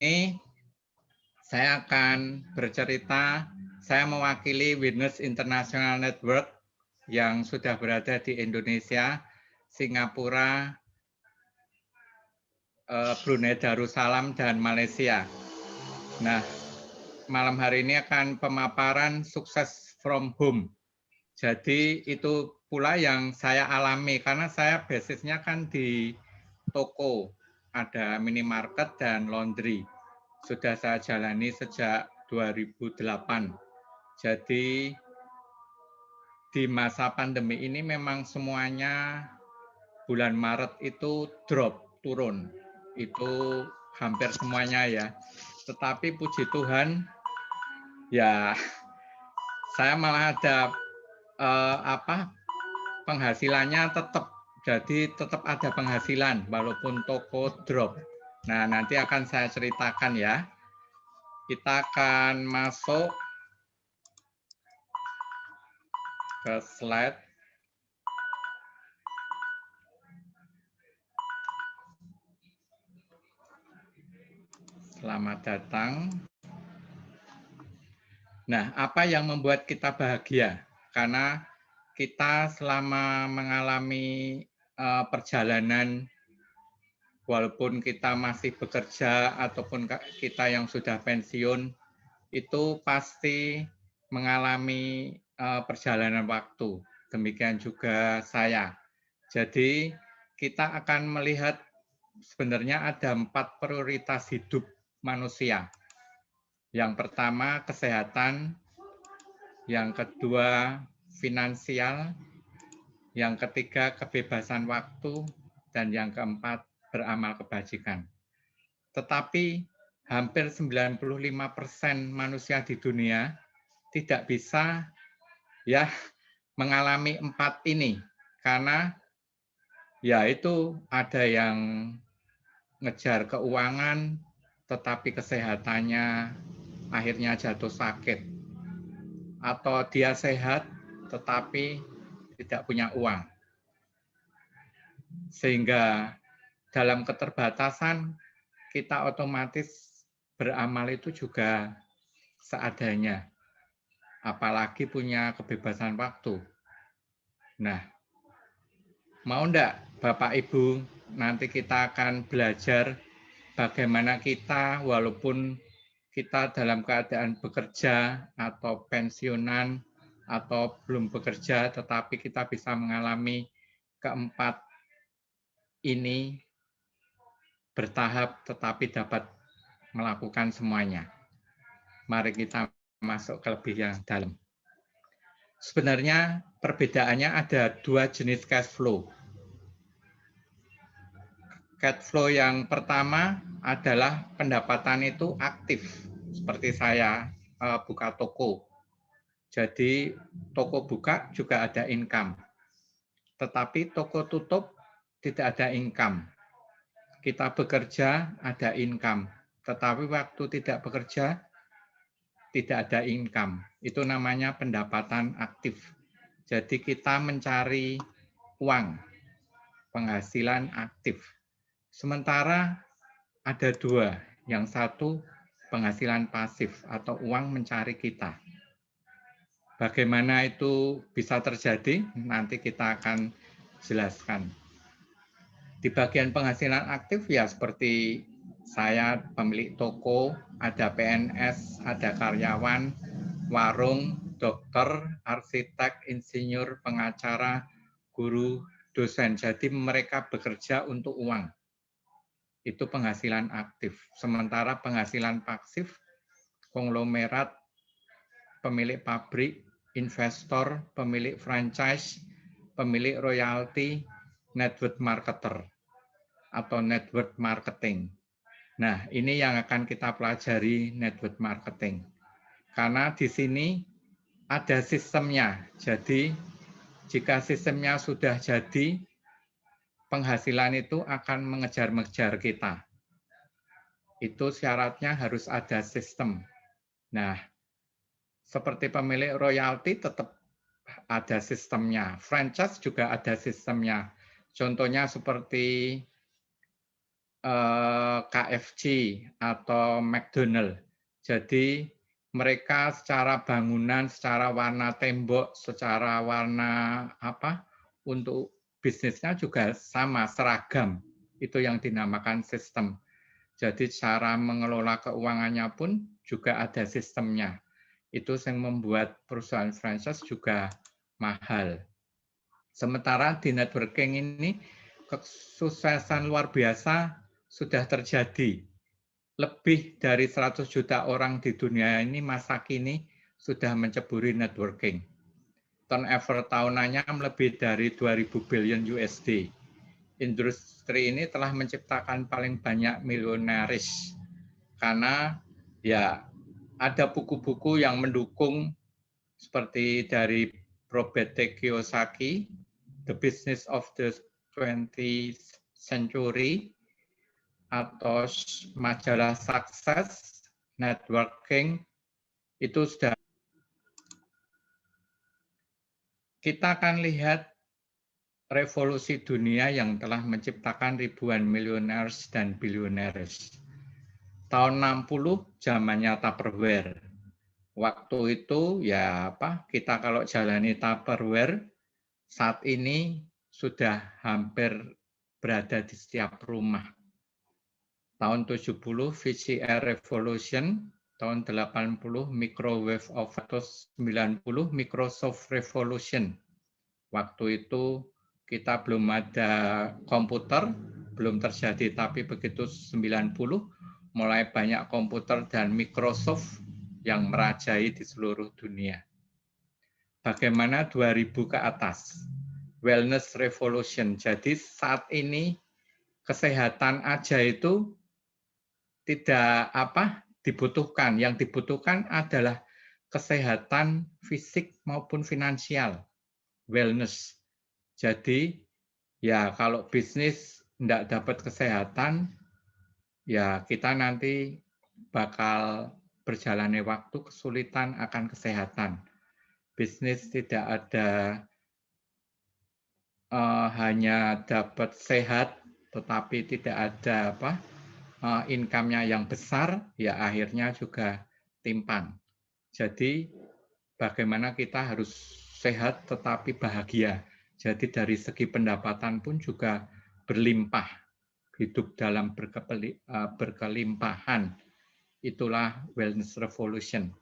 Ini saya akan bercerita, saya mewakili Witness International Network yang sudah berada di Indonesia, Singapura, Brunei Darussalam, dan Malaysia. Nah, malam hari ini akan pemaparan sukses from home. Jadi itu pula yang saya alami, karena saya basisnya kan di toko, ada minimarket dan laundry. Sudah saya jalani sejak 2008. Jadi di masa pandemi ini memang semuanya bulan Maret itu drop, turun. Itu hampir semuanya ya. Tetapi puji Tuhan, ya saya malah ada penghasilannya tetap. Jadi tetap ada penghasilan walaupun toko drop. Nah, nanti akan saya ceritakan ya. Kita akan masuk ke slide. Selamat datang. Nah, apa yang membuat kita bahagia? Karena kita selama mengalami perjalanan, walaupun kita masih bekerja ataupun kita yang sudah pensiun, itu pasti mengalami perjalanan waktu. Demikian juga saya. Jadi kita akan melihat sebenarnya ada 4 prioritas hidup manusia. Yang pertama kesehatan, yang kedua finansial, yang ketiga kebebasan waktu, dan yang keempat beramal kebajikan. Tetapi hampir 95% manusia di dunia tidak bisa ya mengalami 4 ini, karena ya itu ada yang ngejar keuangan tetapi kesehatannya akhirnya jatuh sakit, atau dia sehat tetapi tidak punya uang. Sehingga dalam keterbatasan kita otomatis beramal itu juga seadanya. Apalagi punya kebebasan waktu. Nah, mau enggak Bapak Ibu, nanti kita akan belajar bagaimana kita walaupun kita dalam keadaan bekerja atau pensiunan atau belum bekerja, tetapi kita bisa mengalami keempat ini bertahap tetapi dapat melakukan semuanya. Mari kita masuk ke lebih yang dalam. Sebenarnya perbedaannya ada 2 jenis cash flow. Cash flow yang pertama adalah pendapatan itu aktif, seperti saya buka toko. Jadi toko buka juga ada income. Tetapi toko tutup tidak ada income. Kita bekerja ada income. Tetapi waktu tidak bekerja tidak ada income. Itu namanya pendapatan aktif. Jadi kita mencari uang, penghasilan aktif. Sementara ada 2, yang satu penghasilan pasif atau uang mencari kita. Bagaimana itu bisa terjadi? Nanti kita akan jelaskan. Di bagian penghasilan aktif ya seperti saya pemilik toko, ada PNS, ada karyawan, warung, dokter, arsitek, insinyur, pengacara, guru, dosen. Jadi mereka bekerja untuk uang. Itu penghasilan aktif. Sementara penghasilan pasif, konglomerat, pemilik pabrik, investor, pemilik franchise, pemilik royalti, network marketer atau network marketing. Nah, ini yang akan kita pelajari, network marketing. Karena di sini ada sistemnya. Jadi, jika sistemnya sudah jadi, penghasilan itu akan mengejar-ngejar kita. Itu syaratnya harus ada sistem. Nah, seperti pemilik royalti tetap ada sistemnya. Franchise juga ada sistemnya. Contohnya seperti KFC atau McDonald. Jadi mereka secara bangunan, secara warna tembok, secara warna apa untuk bisnisnya juga sama, seragam. Itu yang dinamakan sistem. Jadi cara mengelola keuangannya pun juga ada sistemnya. Itu yang membuat perusahaan franchise juga mahal. Sementara di networking ini kesuksesan luar biasa sudah terjadi. Lebih dari 100 juta orang di dunia ini masa kini sudah menceburi networking. Turnover tahunannya lebih dari 2.000 billion USD. Industri ini telah menciptakan paling banyak milionaris karena ya ada buku-buku yang mendukung seperti dari Robert T. Kiyosaki, The Business of the 20th Century, atau majalah Success, Networking, itu sudah. Kita akan lihat revolusi dunia yang telah menciptakan ribuan milionaris dan bilionaris. Tahun 60 zamannya Tupperware. Waktu itu ya kita kalau jalani Tupperware saat ini sudah hampir berada di setiap rumah. Tahun 70 VCR Revolution, tahun 80 microwave oven, atau 90 Microsoft Revolution. Waktu itu kita belum ada komputer, belum terjadi, tapi begitu 90 mulai banyak komputer dan Microsoft yang merajai di seluruh dunia. Bagaimana 2000 ke atas? Wellness Revolution. Jadi saat ini kesehatan aja itu tidak dibutuhkan. Yang dibutuhkan adalah kesehatan fisik maupun finansial. Wellness. Jadi ya kalau bisnis tidak dapat kesehatan, ya kita nanti bakal berjalannya waktu kesulitan akan kesehatan. Bisnis tidak ada hanya dapat sehat, tetapi tidak ada income-nya yang besar, ya akhirnya juga timpang. Jadi bagaimana kita harus sehat tetapi bahagia. Jadi dari segi pendapatan pun juga berlimpah, hidup dalam berkelimpahan. Itulah Wellness Revolution.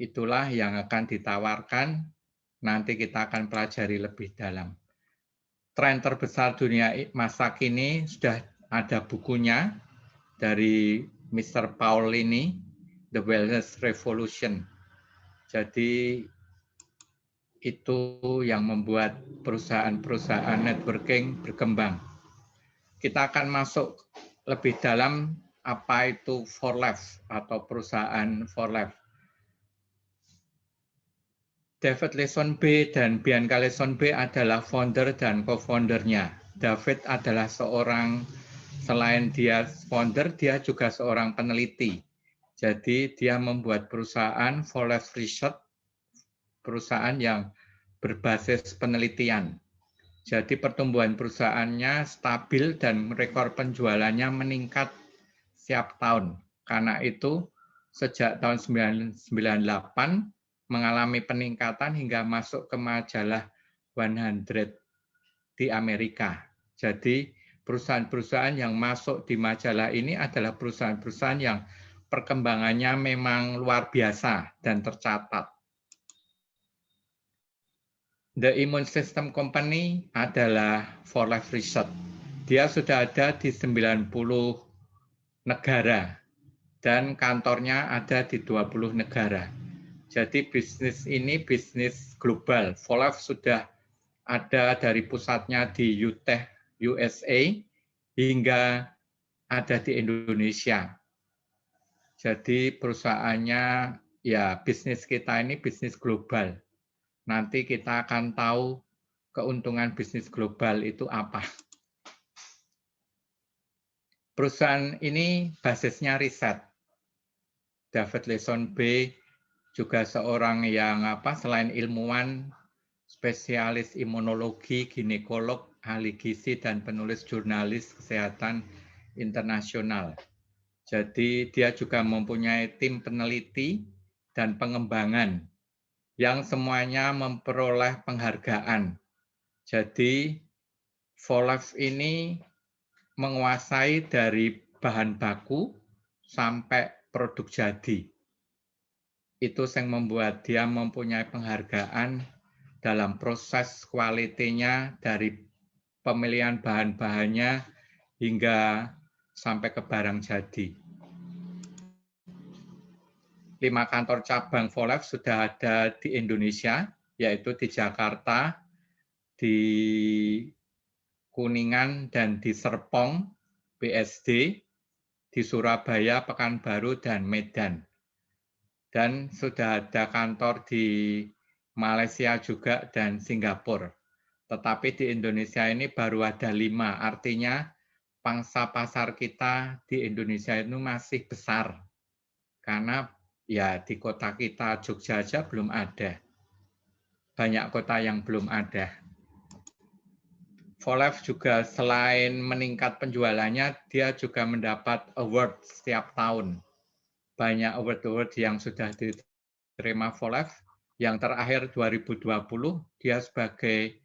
Itulah yang akan ditawarkan, nanti kita akan pelajari lebih dalam. Tren terbesar dunia masa kini sudah ada bukunya dari Mr. Paul ini, The Wellness Revolution. Jadi itu yang membuat perusahaan-perusahaan networking berkembang. Kita akan masuk lebih dalam apa itu For Life atau perusahaan For Life. David Leesonbe dan Bianca Leesonbe adalah founder dan co-foundernya. David adalah selain dia founder, dia juga seorang peneliti. Jadi dia membuat perusahaan For Life Research, perusahaan yang berbasis penelitian. Jadi pertumbuhan perusahaannya stabil dan rekor penjualannya meningkat setiap tahun. Karena itu sejak tahun 1998 mengalami peningkatan hingga masuk ke majalah 100 di Amerika. Jadi perusahaan-perusahaan yang masuk di majalah ini adalah perusahaan-perusahaan yang perkembangannya memang luar biasa dan tercatat. The Immune System Company adalah For Life Research. Dia sudah ada di 90 negara dan kantornya ada di 20 negara. Jadi bisnis ini bisnis global. For Life sudah ada dari pusatnya di Utah, USA, hingga ada di Indonesia. Jadi perusahaannya, ya bisnis kita ini bisnis global. Nanti kita akan tahu keuntungan bisnis global itu apa. Perusahaan ini basisnya riset. David Leesonbe juga seorang yang selain ilmuwan, spesialis imunologi, ginekolog, ahli gizi, dan penulis jurnalis kesehatan internasional. Jadi dia juga mempunyai tim peneliti dan pengembangan yang semuanya memperoleh penghargaan. Jadi Volef ini menguasai dari bahan baku sampai produk jadi. Itu yang membuat dia mempunyai penghargaan dalam proses kualitinya dari pemilihan bahan-bahannya hingga sampai ke barang jadi. 5 kantor cabang Volef sudah ada di Indonesia, yaitu di Jakarta, di Kuningan, dan di Serpong, BSD, di Surabaya, Pekanbaru, dan Medan. Dan sudah ada kantor di Malaysia juga dan Singapura. Tetapi di Indonesia ini baru ada 5, artinya pangsa pasar kita di Indonesia itu masih besar. Karena ya di kota kita Jogja aja belum ada. Banyak kota yang belum ada. Volef juga selain meningkat penjualannya, dia juga mendapat award setiap tahun. Banyak award-award yang sudah diterima Volef. Yang terakhir 2020, dia sebagai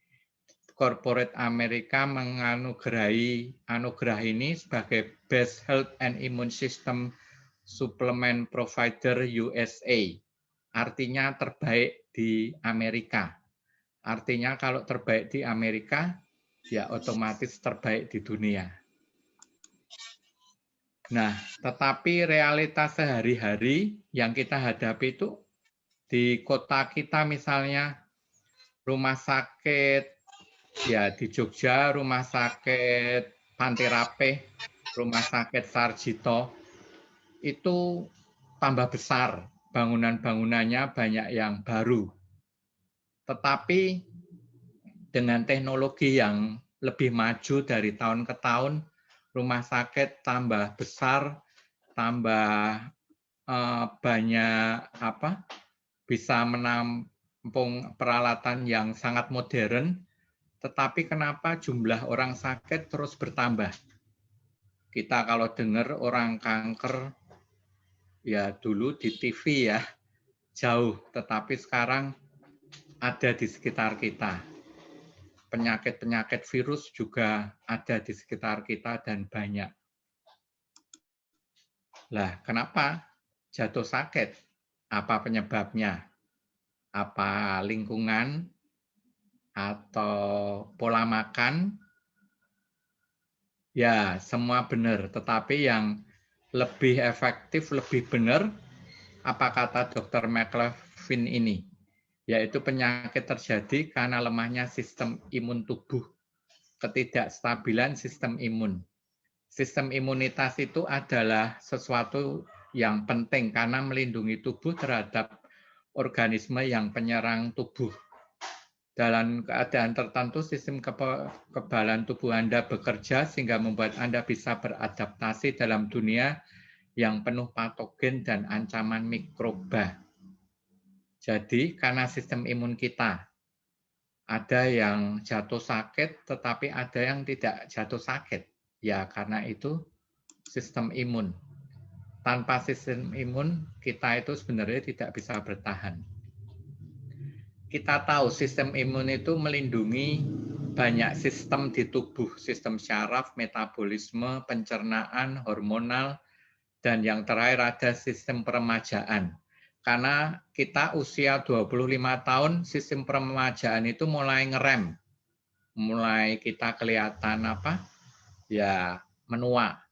corporate Amerika anugerah ini sebagai Best Health and Immune System Supplement Provider USA. Artinya terbaik di Amerika. Artinya kalau terbaik di Amerika, ya otomatis terbaik di dunia. Nah, tetapi realitas sehari-hari yang kita hadapi itu di kota kita misalnya rumah sakit, ya di Jogja rumah sakit Panti Rapih, rumah sakit Sarjito, itu tambah besar, bangunan-bangunannya banyak yang baru. Tetapi dengan teknologi yang lebih maju dari tahun ke tahun, rumah sakit tambah besar, tambah banyak bisa menampung peralatan yang sangat modern, tetapi kenapa jumlah orang sakit terus bertambah? Kita kalau dengar orang kanker, ya dulu di TV ya, jauh, tetapi sekarang ada di sekitar kita. Penyakit-penyakit virus juga ada di sekitar kita dan banyak. Lah, kenapa jatuh sakit? Apa penyebabnya? Apa lingkungan atau pola makan? Ya, semua benar. Tetapi yang lebih efektif, lebih benar, apa kata Dr. McLaughlin ini? Yaitu penyakit terjadi karena lemahnya sistem imun tubuh, ketidakstabilan sistem imun. Sistem imunitas itu adalah sesuatu yang penting karena melindungi tubuh terhadap organisme yang penyerang tubuh. Dalam keadaan tertentu, sistem kekebalan tubuh Anda bekerja sehingga membuat Anda bisa beradaptasi dalam dunia yang penuh patogen dan ancaman mikroba. Jadi, karena sistem imun kita, ada yang jatuh sakit, tetapi ada yang tidak jatuh sakit. Ya, karena itu sistem imun. Tanpa sistem imun, kita itu sebenarnya tidak bisa bertahan. Kita tahu sistem imun itu melindungi banyak sistem di tubuh, sistem syaraf, metabolisme, pencernaan, hormonal, dan yang terakhir ada sistem peremajaan. Karena kita usia 25 tahun, sistem peremajaan itu mulai ngerem. Mulai kita kelihatan ya menua.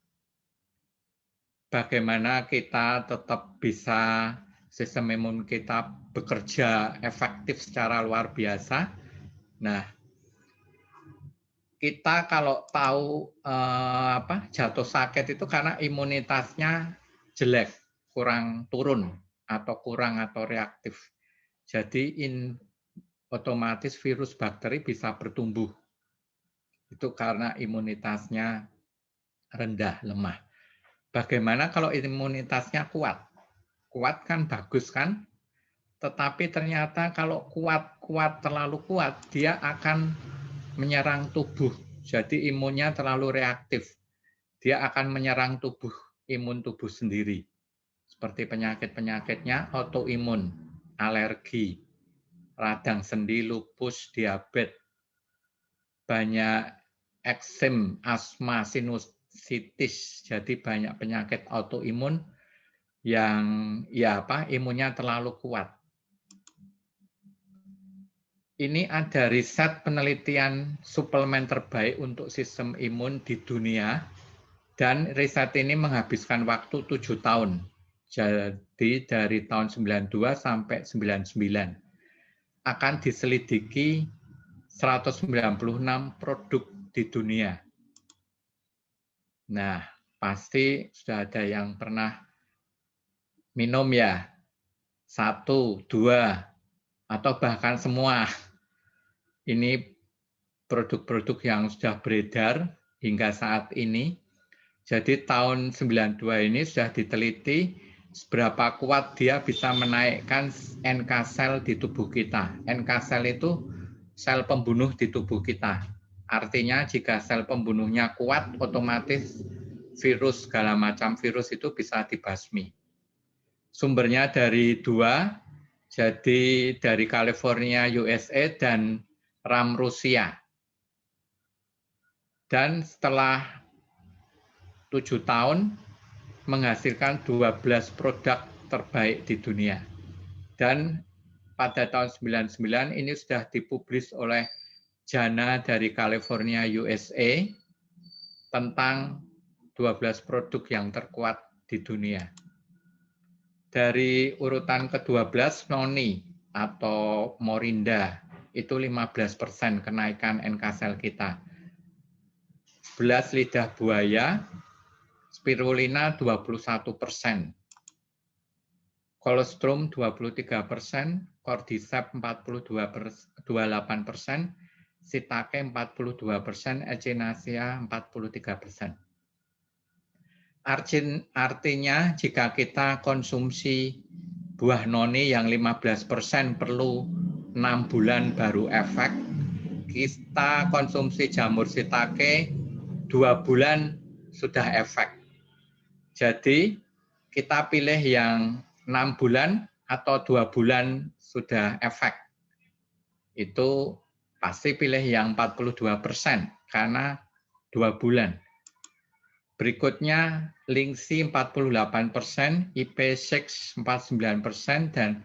Bagaimana kita tetap bisa sistem imun kita bekerja efektif secara luar biasa. Nah, kita kalau tahu jatuh sakit itu karena imunitasnya jelek, kurang turun atau reaktif. Jadi otomatis virus bakteri bisa bertumbuh. Itu karena imunitasnya rendah, lemah. Bagaimana kalau imunitasnya kuat? Kuat kan bagus kan? Tetapi ternyata kalau terlalu kuat, dia akan menyerang tubuh. Jadi imunnya terlalu reaktif. Dia akan menyerang imun tubuh sendiri. Seperti penyakit-penyakitnya autoimun, alergi, radang sendi, lupus, diabetes, banyak eksem, asma, sinusitis. Jadi banyak penyakit autoimun yang imunnya terlalu kuat. Ini ada riset penelitian suplemen terbaik untuk sistem imun di dunia, dan riset ini menghabiskan waktu 7 tahun. Jadi dari tahun 92 sampai 99 akan diselidiki 196 produk di dunia. Nah, pasti sudah ada yang pernah minum ya, 1, 2, atau bahkan semua. Ini produk-produk yang sudah beredar hingga saat ini. Jadi tahun 92 ini sudah diteliti seberapa kuat dia bisa menaikkan NK sel di tubuh kita. NK sel itu sel pembunuh di tubuh kita. Artinya jika sel pembunuhnya kuat, otomatis virus, segala macam virus itu bisa dibasmi. Sumbernya dari 2, jadi dari California, USA, dan RAM Rusia. Dan setelah 7 tahun menghasilkan 12 produk terbaik di dunia. Dan pada tahun 99 ini sudah dipublis oleh JANA dari California, USA tentang 12 produk yang terkuat di dunia. Dari urutan ke-12 noni atau morinda itu 15% kenaikan NK sel kita. 11 lidah buaya, spirulina 21%, kolostrum 23%, cordyceps 28%, shiitake 42%, echinacea 43%. Artinya jika kita konsumsi buah noni yang 15% perlu 6 bulan baru efek, kita konsumsi jamur shiitake 2 bulan sudah efek. Jadi kita pilih yang 6 bulan atau 2 bulan sudah efek. Itu pasti pilih yang 42% karena 2 bulan. Berikutnya Lingxi 48%, IP6 49%, dan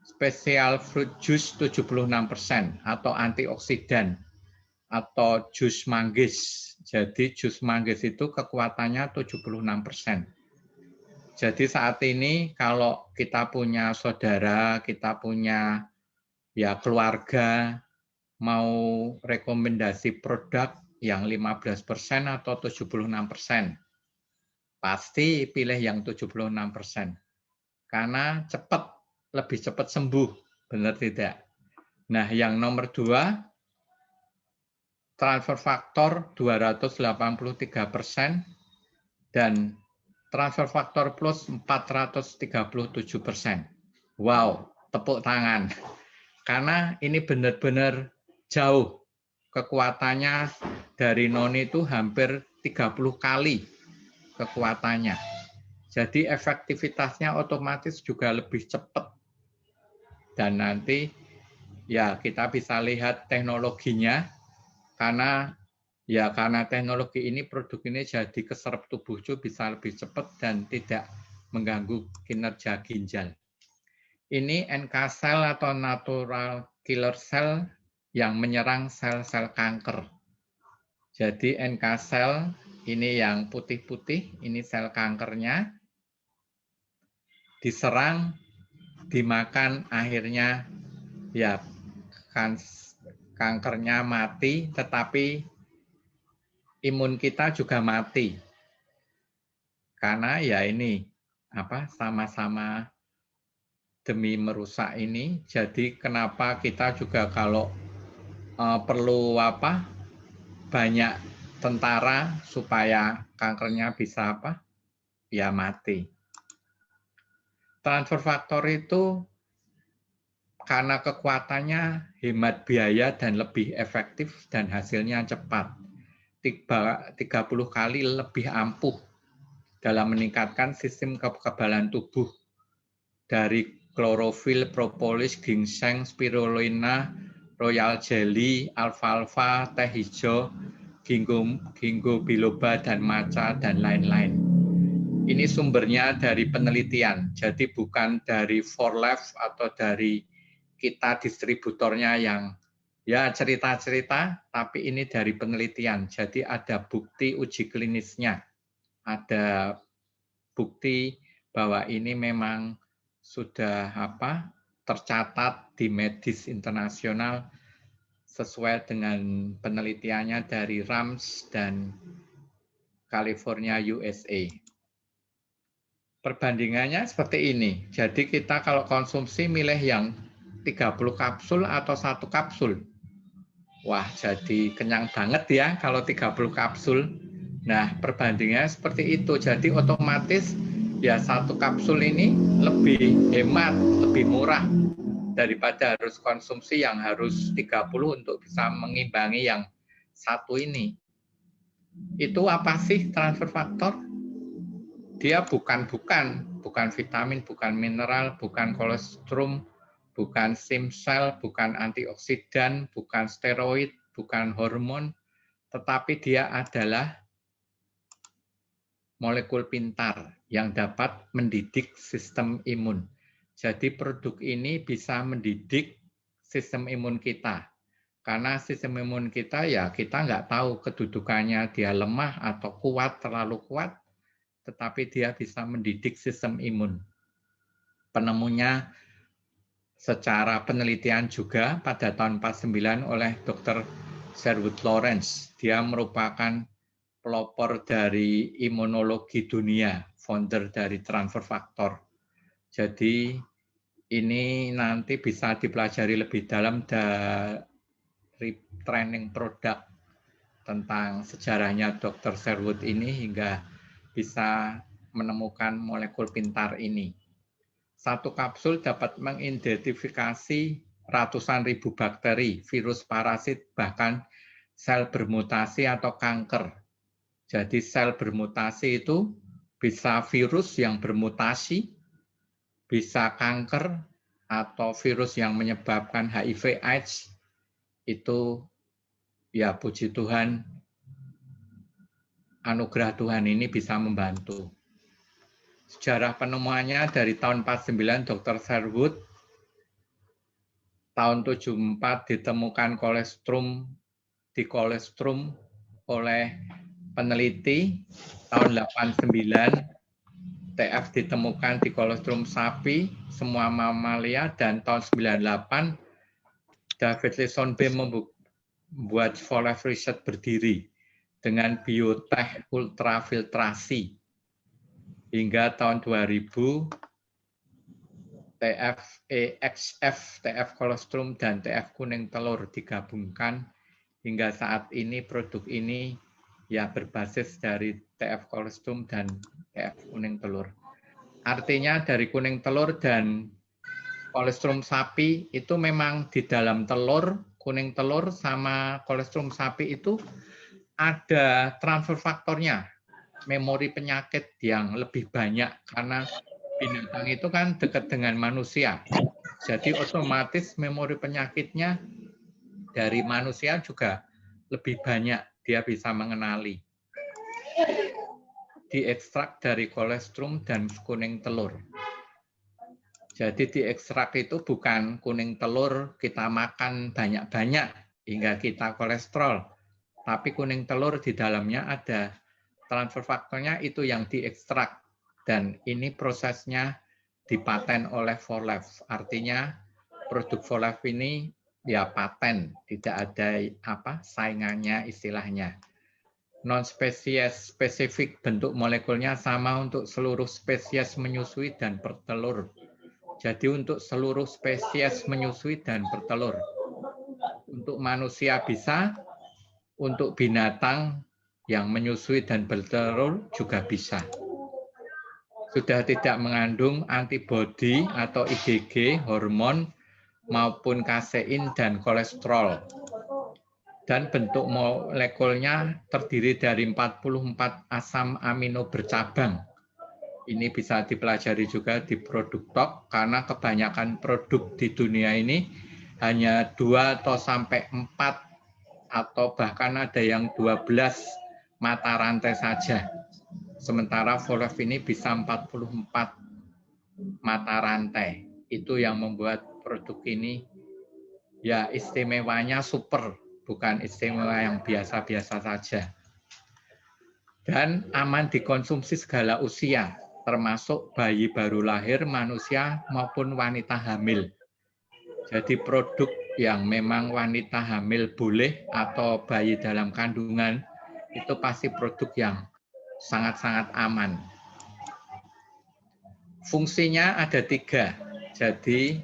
Special Fruit Juice 76% atau antioksidan atau jus manggis. Jadi jus manggis itu kekuatannya 76%. Jadi saat ini kalau kita punya saudara, kita punya keluarga mau rekomendasi produk yang 15% atau 76%, pasti pilih yang 76%. Karena lebih cepat sembuh, benar tidak? Nah, yang nomor 2, transfer faktor 283% dan transfer faktor plus 437%. Wow, tepuk tangan. Karena ini benar-benar jauh. Kekuatannya dari noni itu hampir 30 kali kekuatannya. Jadi efektivitasnya otomatis juga lebih cepat. Dan nanti kita bisa lihat teknologinya. Karena teknologi ini, produk ini jadi keserap tubuh itu bisa lebih cepat dan tidak mengganggu kinerja ginjal. Ini NK cell atau natural killer cell yang menyerang sel-sel kanker. Jadi NK cell ini yang putih-putih, ini sel kankernya. Diserang, dimakan, akhirnya kankernya mati, tetapi imun kita juga mati. Karena ini sama-sama demi merusak ini. Jadi kenapa kita juga kalau perlu banyak tentara supaya kankernya bisa mati. Transfer faktor itu karena kekuatannya hemat biaya dan lebih efektif dan hasilnya cepat. 30 kali lebih ampuh dalam meningkatkan sistem kekebalan tubuh dari klorofil, propolis, ginseng, spirulina, royal jelly, alfalfa, teh hijau, ginkgo biloba, dan matcha, dan lain-lain. Ini sumbernya dari penelitian, jadi bukan dari 4Life atau dari kita distributornya yang ya cerita-cerita, tapi ini dari penelitian. Jadi ada bukti uji klinisnya, ada bukti bahwa ini memang sudah tercatat di medis internasional sesuai dengan penelitiannya dari RAMS dan California, USA. Perbandingannya seperti ini. Jadi kita kalau konsumsi milih yang 30 kapsul atau 1 kapsul. Wah, jadi kenyang banget ya kalau 30 kapsul. Nah, perbandingannya seperti itu. Jadi otomatis ya 1 kapsul ini lebih hemat, lebih murah daripada harus konsumsi yang harus 30 untuk bisa mengimbangi yang 1 ini. Itu apa sih transfer faktor? Dia bukan vitamin, bukan mineral, bukan kolesterol, bukan stem cell, bukan antioksidan, bukan steroid, bukan hormon, tetapi dia adalah molekul pintar yang dapat mendidik sistem imun. Jadi produk ini bisa mendidik sistem imun kita. Karena sistem imun kita ya kita nggak tahu kedudukannya dia lemah atau kuat, terlalu kuat, tetapi dia bisa mendidik sistem imun. Penemunya secara penelitian juga pada tahun 49 oleh Dr. Sherwood Lawrence. Dia merupakan pelopor dari imunologi dunia, founder dari transfer faktor. Jadi ini nanti bisa dipelajari lebih dalam dari training produk tentang sejarahnya Dr. Sherwood ini hingga bisa menemukan molekul pintar ini. 1 kapsul dapat mengidentifikasi ratusan ribu bakteri, virus, parasit, bahkan sel bermutasi atau kanker. Jadi sel bermutasi itu bisa virus yang bermutasi, bisa kanker, atau virus yang menyebabkan HIV/AIDS. Itu ya puji Tuhan, anugerah Tuhan ini bisa membantu. Sejarah penemuannya dari tahun 49 Dr. Sherwood, tahun 74 ditemukan di kolestrum oleh peneliti, tahun 89 TF ditemukan di kolostrum sapi, semua mamalia, dan tahun 98 David Leesonbe membuat 4Life Research berdiri dengan biotech ultrafiltrasi. Hingga tahun 2000 TF-EXF, TF kolostrum, dan TF kuning telur digabungkan. Hingga saat ini produk ini ya berbasis dari TF kolostrum dan TF kuning telur. Artinya dari kuning telur dan kolostrum sapi itu memang di dalam telur, kuning telur sama kolostrum sapi itu ada transfer faktornya, memori penyakit yang lebih banyak karena binatang itu kan dekat dengan manusia. Jadi otomatis memori penyakitnya dari manusia juga lebih banyak, dia bisa mengenali. Diekstrak dari kolostrum dan kuning telur. Jadi diekstrak itu bukan kuning telur kita makan banyak-banyak hingga kita kolesterol. Tapi kuning telur di dalamnya ada transfer faktornya itu yang diekstrak. Dan ini prosesnya dipaten oleh 4Life. Artinya produk 4Life ini ya paten, tidak ada saingannya istilahnya. Non-spesies spesifik, bentuk molekulnya sama untuk seluruh spesies menyusui dan bertelur. Jadi untuk seluruh spesies menyusui dan bertelur. Untuk manusia bisa, untuk binatang yang menyusui dan bertelur juga bisa. Sudah tidak mengandung antibodi atau IgG, hormon, maupun kasein dan kolesterol. Dan bentuk molekulnya terdiri dari 44 asam amino bercabang. Ini bisa dipelajari juga di produk TOK karena kebanyakan produk di dunia ini hanya 2 atau sampai 4 atau bahkan ada yang 12 mata rantai saja. Sementara Volef ini bisa 44 mata rantai. Itu yang membuat produk ini ya istimewanya super, bukan istimewa yang biasa-biasa saja. Dan aman dikonsumsi segala usia, termasuk bayi baru lahir, manusia maupun wanita hamil. Jadi produk yang memang wanita hamil boleh atau bayi dalam kandungan itu pasti produk yang sangat-sangat aman. Fungsinya ada 3. Jadi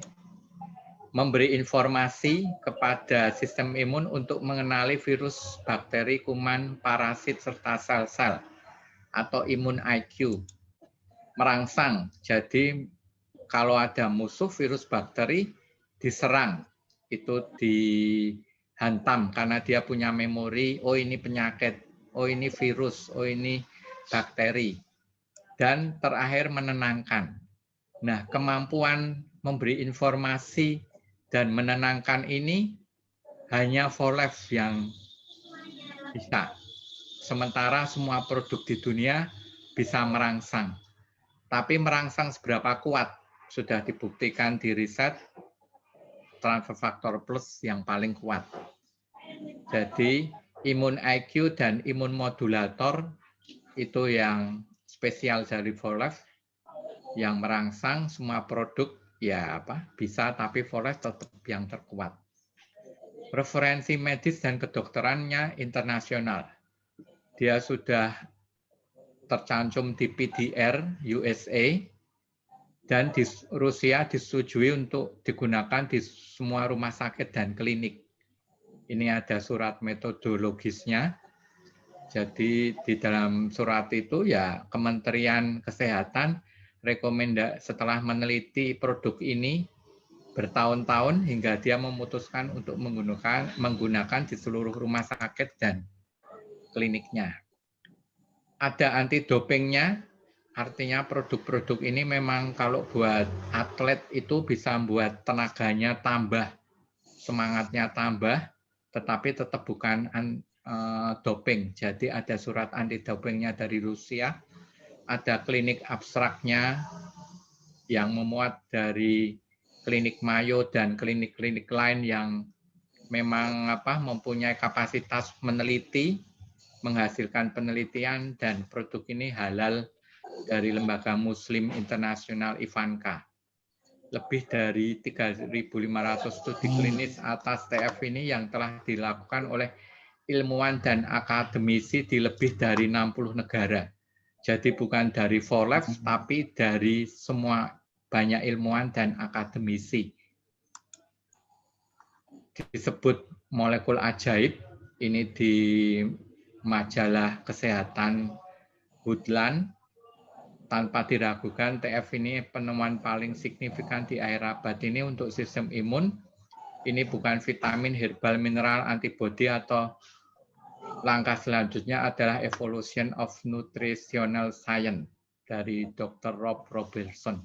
memberi informasi kepada sistem imun untuk mengenali virus, bakteri, kuman, parasit, serta sel-sel atau imun IQ. Merangsang, jadi kalau ada musuh virus bakteri diserang, itu dihantam karena dia punya memori, oh ini penyakit, oh ini virus, oh ini bakteri. Dan terakhir menenangkan. Nah, kemampuan memberi informasi dan menenangkan ini hanya Volef yang bisa. Sementara semua produk di dunia bisa merangsang. Tapi merangsang seberapa kuat sudah dibuktikan di riset transfer factor plus yang paling kuat. Jadi imun IQ dan imun modulator itu yang spesial dari Volef yang merangsang semua produk ya bisa, tapi Volef tetap yang terkuat. Referensi medis dan kedokterannya internasional. Dia sudah tercantum di PDR USA dan di Rusia disetujui untuk digunakan di semua rumah sakit dan klinik. Ini ada surat metodologisnya. Jadi di dalam surat itu ya Kementerian Kesehatan setelah meneliti produk ini bertahun-tahun hingga dia memutuskan untuk menggunakan di seluruh rumah sakit dan kliniknya. Ada anti dopingnya, artinya produk-produk ini memang kalau buat atlet itu bisa membuat tenaganya tambah, semangatnya tambah, tetapi tetap bukan doping. Jadi ada surat anti dopingnya dari Rusia, ada klinik abstraknya yang memuat dari klinik Mayo dan klinik-klinik lain yang memang mempunyai kapasitas meneliti, menghasilkan penelitian, dan produk ini halal dari Lembaga Muslim Internasional Ivanka. Lebih dari 3.500 studi klinis atas TF ini yang telah dilakukan oleh ilmuwan dan akademisi di lebih dari 60 negara. Jadi bukan dari Volef, tapi dari semua banyak ilmuwan dan akademisi. Disebut molekul ajaib, ini di majalah kesehatan Woodland. Tanpa diragukan, TF ini penemuan paling signifikan di akhir abad ini untuk sistem imun. Ini bukan vitamin, herbal, mineral, antibodi, atau langkah selanjutnya adalah Evolution of Nutritional Science dari Dr. Rob Robertson.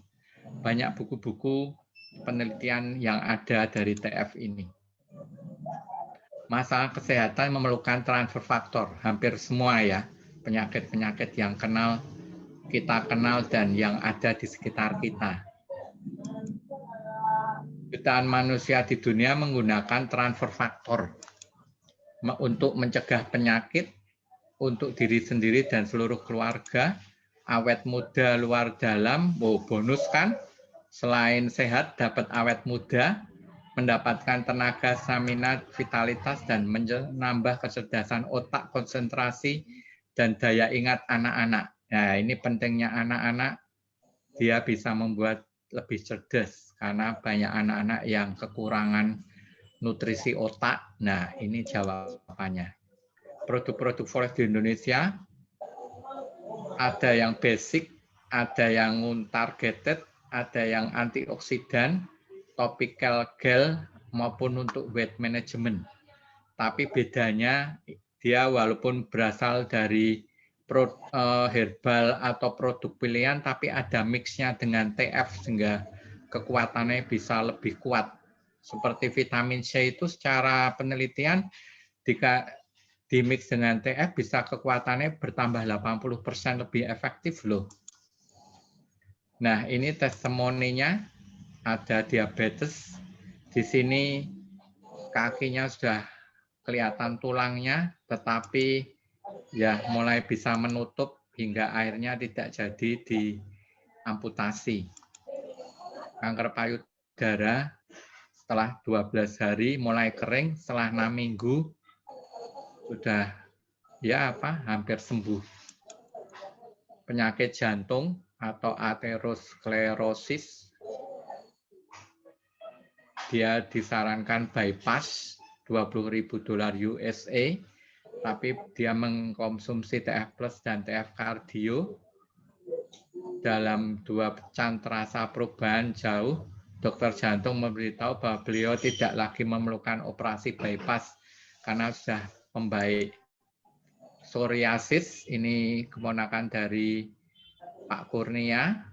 Banyak buku-buku penelitian yang ada dari TF ini. Masalah kesehatan memerlukan transfer faktor, hampir semua ya, penyakit-penyakit yang kita kenal dan yang ada di sekitar kita. Jutaan manusia di dunia menggunakan transfer faktor untuk mencegah penyakit, untuk diri sendiri dan seluruh keluarga, awet muda luar dalam, bonus kan, selain sehat dapat awet muda, mendapatkan tenaga, stamina, vitalitas, dan menambah kecerdasan otak, konsentrasi, dan daya ingat anak-anak. Nah, ini pentingnya anak-anak, dia bisa membuat lebih cerdas, karena banyak anak-anak yang kekurangan nutrisi otak. Nah, ini jawabannya. Produk-produk Volef di Indonesia, ada yang basic, ada yang targeted, ada yang antioksidan, topical gel maupun untuk weight management. Tapi bedanya dia walaupun berasal dari herbal atau produk pilihan, tapi ada mixnya dengan TF sehingga kekuatannya bisa lebih kuat. Seperti vitamin C itu secara penelitian jika dimix dengan TF bisa kekuatannya bertambah 80% lebih efektif loh. Nah, ini testimoninya ada diabetes. Di sini kakinya sudah kelihatan tulangnya, tetapi ya mulai bisa menutup hingga akhirnya tidak jadi diamputasi. Kanker payudara setelah 12 hari mulai kering, setelah 6 minggu sudah hampir sembuh. Penyakit jantung atau aterosklerosis, dia disarankan bypass $20.000 USA, tapi dia mengkonsumsi TF Plus dan TF Cardio. Dalam 2 cantrasa perubahan jauh, dokter jantung memberitahu bahwa beliau tidak lagi memerlukan operasi bypass karena sudah membaik. Psoriasis, ini keponakan dari Pak Kurnia.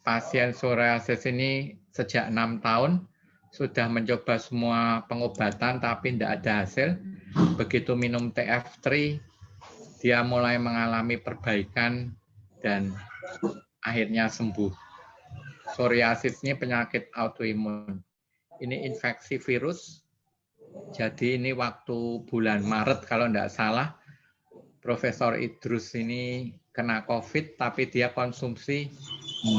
Pasien psoriasis ini sejak 6 tahun sudah mencoba semua pengobatan tapi tidak ada hasil. Begitu minum TF3, dia mulai mengalami perbaikan dan akhirnya sembuh. Psoriasis ini penyakit autoimun. Ini infeksi virus. Jadi ini waktu bulan Maret kalau tidak salah, Profesor Idrus ini kena COVID, tapi dia konsumsi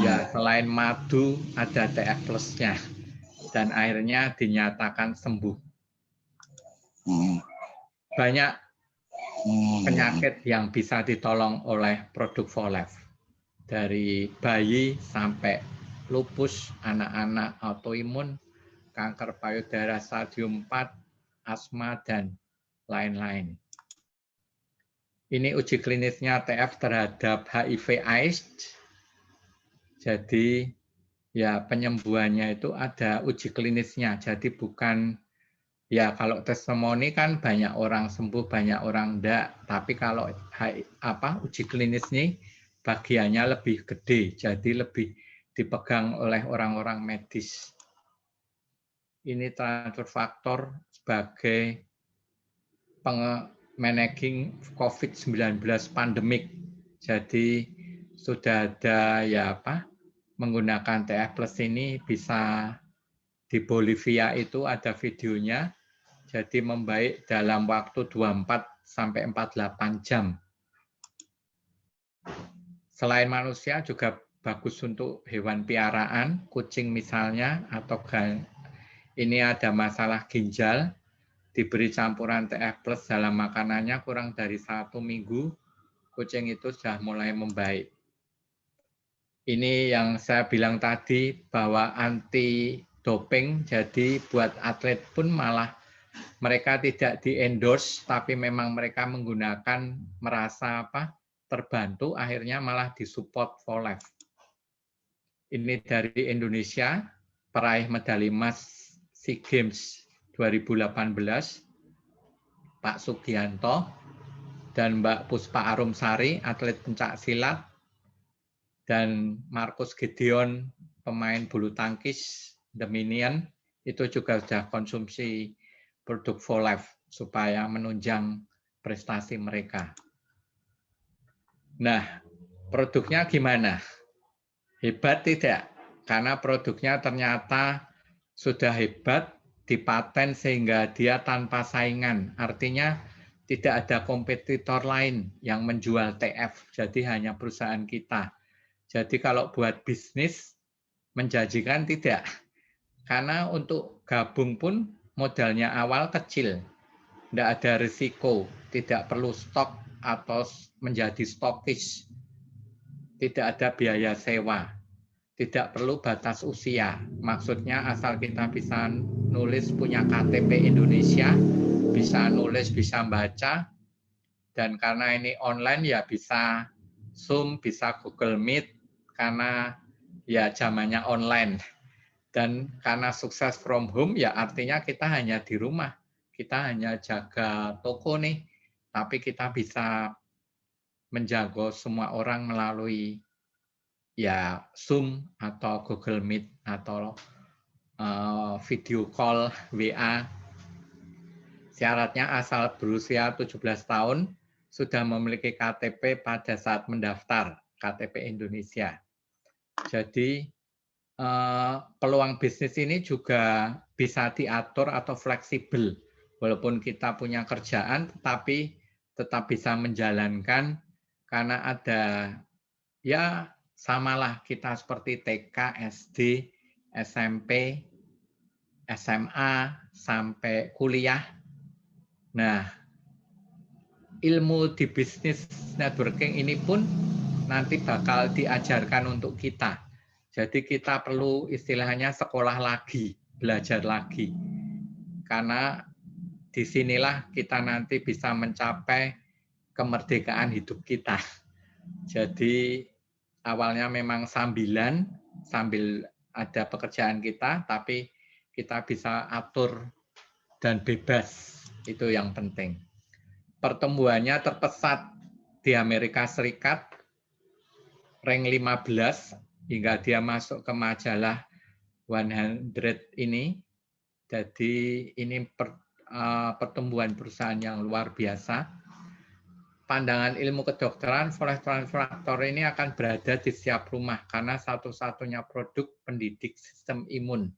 ya selain madu ada TF Plus-nya. Dan akhirnya dinyatakan sembuh. Banyak penyakit yang bisa ditolong oleh produk Volev. Dari bayi sampai lupus, anak-anak autoimun, kanker payudara stadium 4, asma, dan lain-lain. Ini uji klinisnya TF terhadap HIV/AIDS. Jadi ya penyembuhannya itu ada uji klinisnya. Jadi bukan ya kalau testimoni kan banyak orang sembuh, banyak orang enggak. Tapi kalau uji klinis ini bagiannya lebih gede, jadi lebih dipegang oleh orang-orang medis. Ini transfer faktor sebagai managing COVID-19 pandemik. Jadi sudah ada menggunakan TF Plus ini bisa di Bolivia itu ada videonya. Jadi membaik dalam waktu 24 sampai 48 jam. Selain manusia juga bagus untuk hewan piaraan, kucing misalnya, atau ini ada masalah ginjal, diberi campuran TF Plus dalam makanannya kurang dari 1 minggu, kucing itu sudah mulai membaik. Ini yang saya bilang tadi bahwa anti doping, jadi buat atlet pun malah mereka tidak di-endorse, tapi memang mereka menggunakan merasa terbantu, akhirnya malah disupport Volev. Ini dari Indonesia, peraih medali emas SEA Games 2018, Pak Sugianto, dan Mbak Puspa Arumsari, atlet pencak silat, dan Markus Gideon, pemain bulu tangkis, The Minion, itu juga sudah konsumsi produk Volev supaya menunjang prestasi mereka. Nah, produknya gimana? Hebat tidak? Karena produknya ternyata sudah hebat, dipaten sehingga dia tanpa saingan. Artinya tidak ada kompetitor lain yang menjual TF, jadi hanya perusahaan kita. Jadi kalau buat bisnis, menjanjikan tidak. Karena untuk gabung pun modalnya awal kecil. Tidak ada risiko, tidak perlu stok atau menjadi stokis. Tidak ada biaya sewa. Tidak perlu batas usia. Maksudnya asal kita bisa nulis punya KTP Indonesia, bisa nulis, bisa baca, dan karena ini online ya bisa Zoom, bisa Google Meet, karena ya zamannya online. Dan karena sukses from home, ya artinya kita hanya di rumah. Kita hanya jaga toko nih, tapi kita bisa menjangkau semua orang melalui ya Zoom atau Google Meet atau video call WA. Syaratnya asal berusia 17 tahun sudah memiliki KTP pada saat mendaftar KTP Indonesia. Jadi peluang bisnis ini juga bisa diatur atau fleksibel. Walaupun kita punya kerjaan, tetapi tetap bisa menjalankan karena ada ya samalah kita seperti TK, SD, SMP, SMA, sampai kuliah. Nah, ilmu di bisnis networking ini pun nanti bakal diajarkan untuk kita. Jadi kita perlu istilahnya sekolah lagi, belajar lagi. Karena disinilah kita nanti bisa mencapai kemerdekaan hidup kita. Jadi awalnya memang sambil ada pekerjaan kita, tapi kita bisa atur dan bebas. Itu yang penting. Pertumbuhannya terpesat di Amerika Serikat, rank 15, hingga dia masuk ke majalah 100 ini. Jadi ini pertumbuhan perusahaan yang luar biasa. Pandangan ilmu kedokteran, Folex Transfactor ini akan berada di setiap rumah karena satu-satunya produk pendidik sistem imun.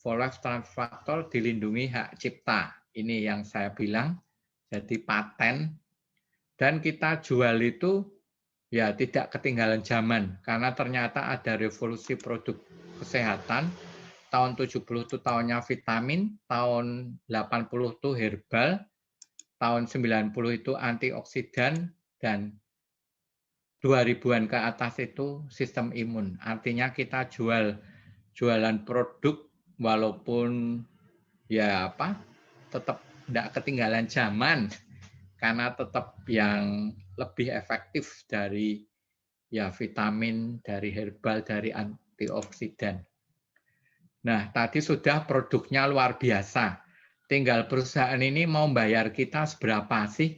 Folex Transfactor dilindungi hak cipta. Ini yang saya bilang, jadi paten. Dan kita jual itu ya tidak ketinggalan zaman karena ternyata ada revolusi produk kesehatan. Tahun 70 itu tahunnya vitamin, tahun 80 itu herbal, tahun 90 itu antioksidan, dan 2000-an ke atas itu sistem imun. Artinya kita jualan produk walaupun ya tetap tidak ketinggalan zaman karena tetap yang lebih efektif dari ya vitamin, dari herbal, dari antioksidan. Nah, tadi sudah produknya luar biasa. Tinggal perusahaan ini mau bayar kita seberapa sih?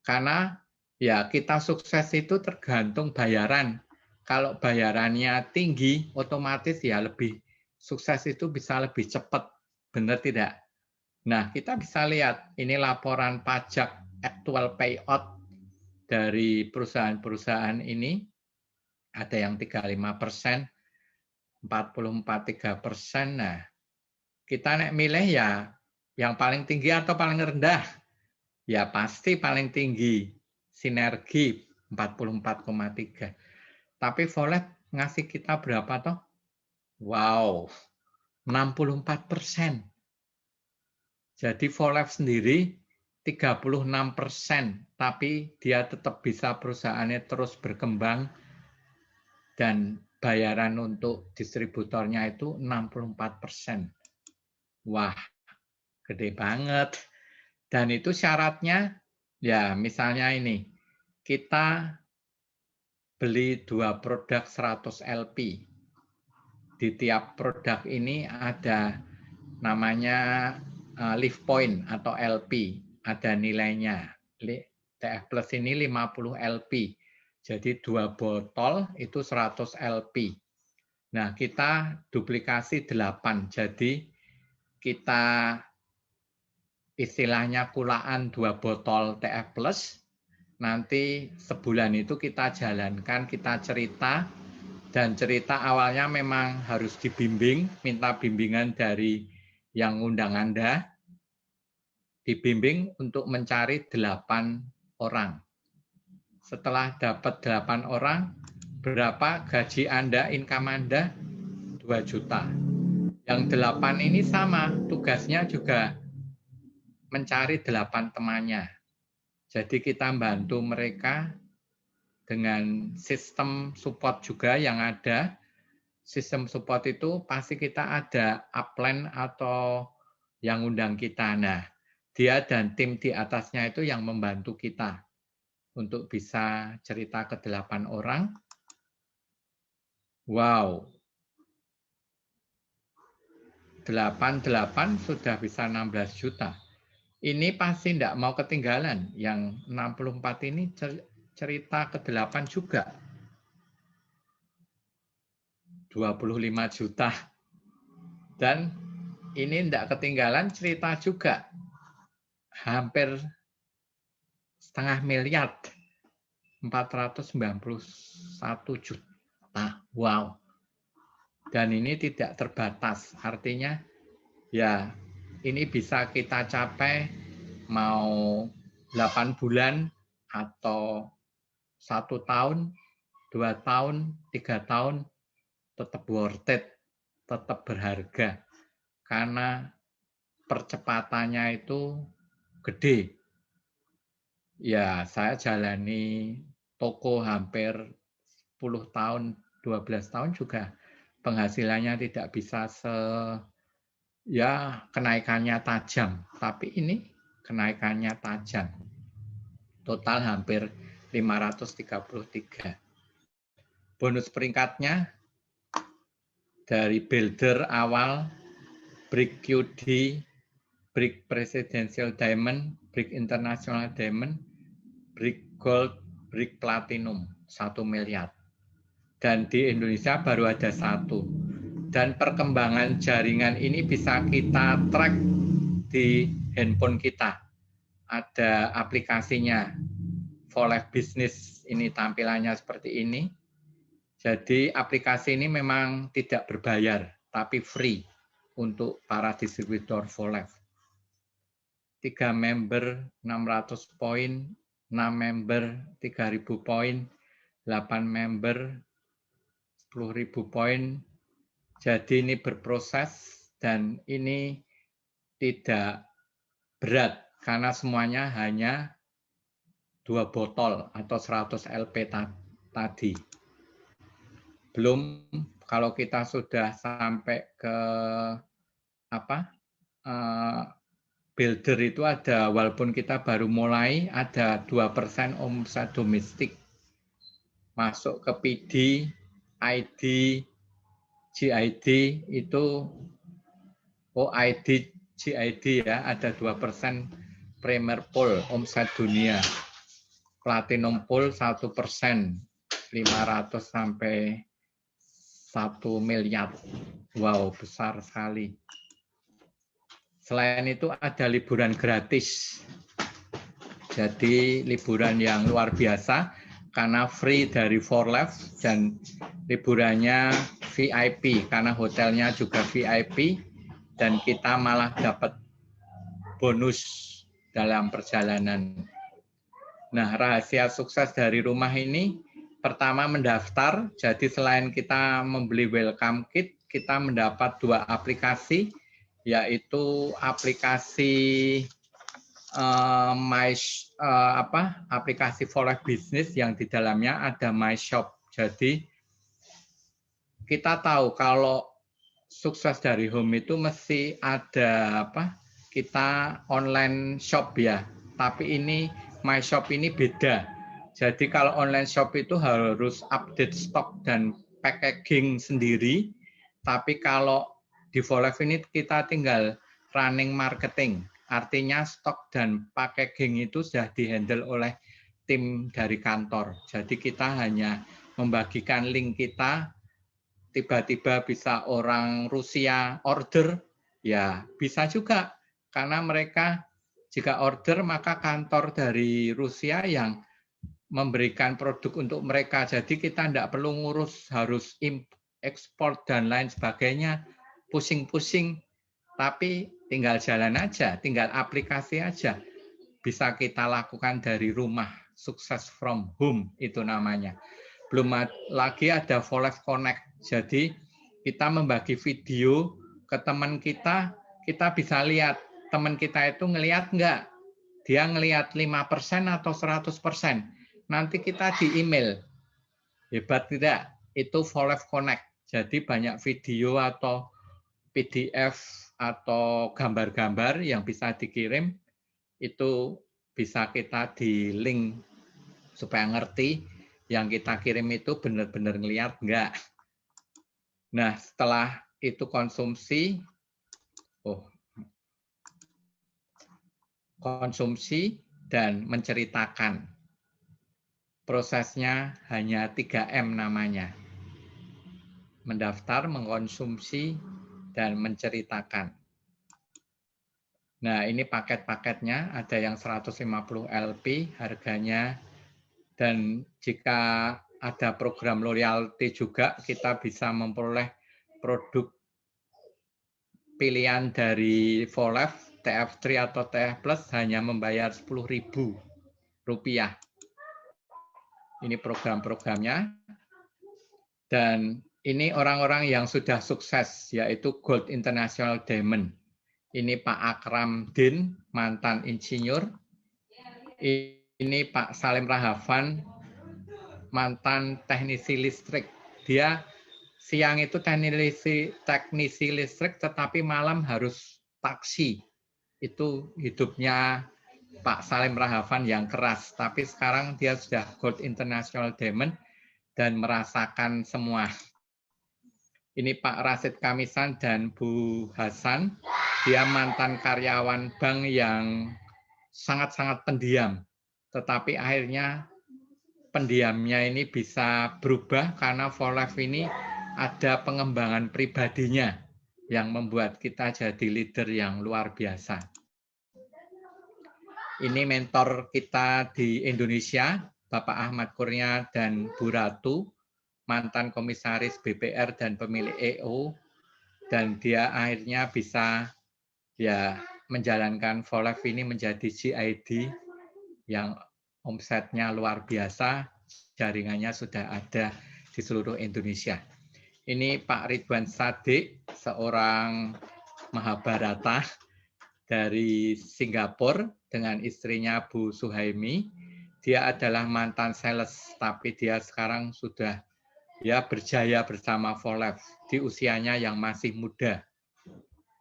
Karena ya kita sukses itu tergantung bayaran. Kalau bayarannya tinggi, otomatis ya lebih sukses itu bisa lebih cepat. Benar tidak? Nah, kita bisa lihat ini laporan pajak actual payout dari perusahaan-perusahaan ini. Ada yang 35%, 44,3%. Nah, kita nek milih ya yang paling tinggi atau paling rendah? Ya pasti paling tinggi, sinergi 44,3. Tapi Folex ngasih kita berapa toh? Wow, 64%. Jadi Folex sendiri 36%, tapi dia tetap bisa perusahaannya terus berkembang dan bayaran untuk distributornya itu 64%. Wah, gede banget. Dan itu syaratnya, ya misalnya ini, kita beli 2 produk 100 LP. Di tiap produk ini ada namanya lift point atau LP, ada nilainya. TF Plus ini 50 LP. Jadi 2 botol itu 100 LP. Nah, kita duplikasi 8. Jadi kita istilahnya kulaan 2 botol TF Plus. Nanti sebulan itu kita jalankan, kita cerita. Dan cerita awalnya memang harus dibimbing, minta bimbingan dari yang ngundang Anda. Dibimbing untuk mencari 8 orang. Setelah dapat 8 orang, berapa gaji Anda, income Anda? 2 juta. Yang 8 ini sama, tugasnya juga mencari 8 temannya. Jadi kita bantu mereka dengan sistem support juga yang ada. Sistem support itu pasti kita ada upline atau yang undang kita. Nah, dia dan tim di atasnya itu yang membantu kita untuk bisa cerita ke 8 orang. Wow. 88 sudah bisa 16 juta. Ini pasti tidak mau ketinggalan. Yang 64 ini cerita ke-8 juga. 25 juta. Dan ini tidak ketinggalan cerita juga. Hampir setengah miliar. 491 juta. Wow. Dan ini tidak terbatas. Artinya ya ini bisa kita capai mau 8 bulan atau 1 tahun, 2 tahun, 3 tahun, tetap worth it, tetap berharga. Karena percepatannya itu gede. Ya, saya jalani toko hampir 10 tahun, 12 tahun juga penghasilannya tidak bisa ya kenaikannya tajam, tapi ini kenaikannya tajam. Total hampir 533. Bonus peringkatnya dari builder awal, Brick QD, Brick Presidential Diamond, Brick International Diamond, Brick Gold, Brick Platinum, 1 miliar. Dan di Indonesia baru ada 1. Dan perkembangan jaringan ini bisa kita track di handphone kita. Ada aplikasinya, For Life Business, ini tampilannya seperti ini. Jadi aplikasi ini memang tidak berbayar, tapi free untuk para distributor For Life. 3 member 600 poin, 6 member 3.000 poin, 8 member 10.000 poin. Jadi ini berproses dan ini tidak berat karena semuanya hanya 2 botol atau 100 LP tadi. Belum kalau kita sudah sampai ke builder itu ada, walaupun kita baru mulai, ada 2% omset domestik masuk ke PD, ID, GID itu OID, GID ya, ada 2% Premier Pool omset dunia. Platinum Pool 1%, 500 sampai 1 miliar. Wow, besar sekali. Selain itu ada liburan gratis. Jadi liburan yang luar biasa karena free dari For Life dan liburannya VIP karena hotelnya juga VIP dan kita malah dapat bonus dalam perjalanan. Nah, rahasia sukses dari rumah ini pertama mendaftar. Jadi selain kita membeli welcome kit, kita mendapat 2 aplikasi, yaitu aplikasi aplikasi For Life Business yang di dalamnya ada My Shop. Jadi kita tahu kalau sukses dari home itu mesti ada kita online shop ya. Tapi ini My Shop ini beda. Jadi kalau online shop itu harus update stok dan packaging sendiri. Tapi kalau di For Life ini kita tinggal running marketing. Artinya stok dan packaging itu sudah dihandle oleh tim dari kantor. Jadi kita hanya membagikan link kita, tiba-tiba bisa orang Rusia order, ya bisa juga. Karena mereka jika order, maka kantor dari Rusia yang memberikan produk untuk mereka. Jadi kita tidak perlu ngurus harus ekspor dan lain sebagainya, pusing-pusing. Tapi tinggal jalan aja, tinggal aplikasi aja. Bisa kita lakukan dari rumah, sukses from home itu namanya. Belum lagi ada For Life Connect. Jadi kita membagi video ke teman kita bisa lihat teman kita itu ngelihat enggak. Dia ngelihat 5% atau 100%. Nanti kita di email. Hebat tidak? Itu For Life Connect. Jadi banyak video atau PDF atau gambar-gambar yang bisa dikirim, itu bisa kita di link supaya ngerti yang kita kirim itu benar-benar ngelihat enggak. Nah, setelah itu konsumsi, Oh, konsumsi dan menceritakan. Prosesnya hanya 3M namanya. Mendaftar, mengkonsumsi, dan menceritakan. Nah, ini paket-paketnya, ada yang 150 LP harganya, dan jika ada program loyalty juga, kita bisa memperoleh produk pilihan dari Volef, TF3 atau TF Plus hanya membayar Rp10.000. Ini program-programnya. Dan ini orang-orang yang sudah sukses, yaitu Gold International Diamond. Ini Pak Akram Din, mantan insinyur. Ini Pak Salim Rahafan, mantan teknisi listrik. Dia siang itu teknisi listrik, tetapi malam harus taksi. Itu hidupnya Pak Salim Rahafan yang keras. Tapi sekarang dia sudah Gold International Diamond dan merasakan semua. Ini Pak Rasid Kamisan dan Bu Hasan. Dia mantan karyawan bank yang sangat-sangat pendiam. Tetapi akhirnya pendiamnya ini bisa berubah karena Volef ini ada pengembangan pribadinya yang membuat kita jadi leader yang luar biasa. Ini mentor kita di Indonesia, Bapak Ahmad Kurnia dan Bu Ratu, mantan komisaris BPR dan pemilik EO, dan dia akhirnya bisa menjalankan Volef ini menjadi GID yang omsetnya luar biasa, jaringannya sudah ada di seluruh Indonesia. Ini Pak Ridwan Sadik, seorang Mahabharata dari Singapura dengan istrinya Bu Suhaimi. Dia adalah mantan sales, tapi dia sekarang sudah berjaya bersama Volef di usianya yang masih muda,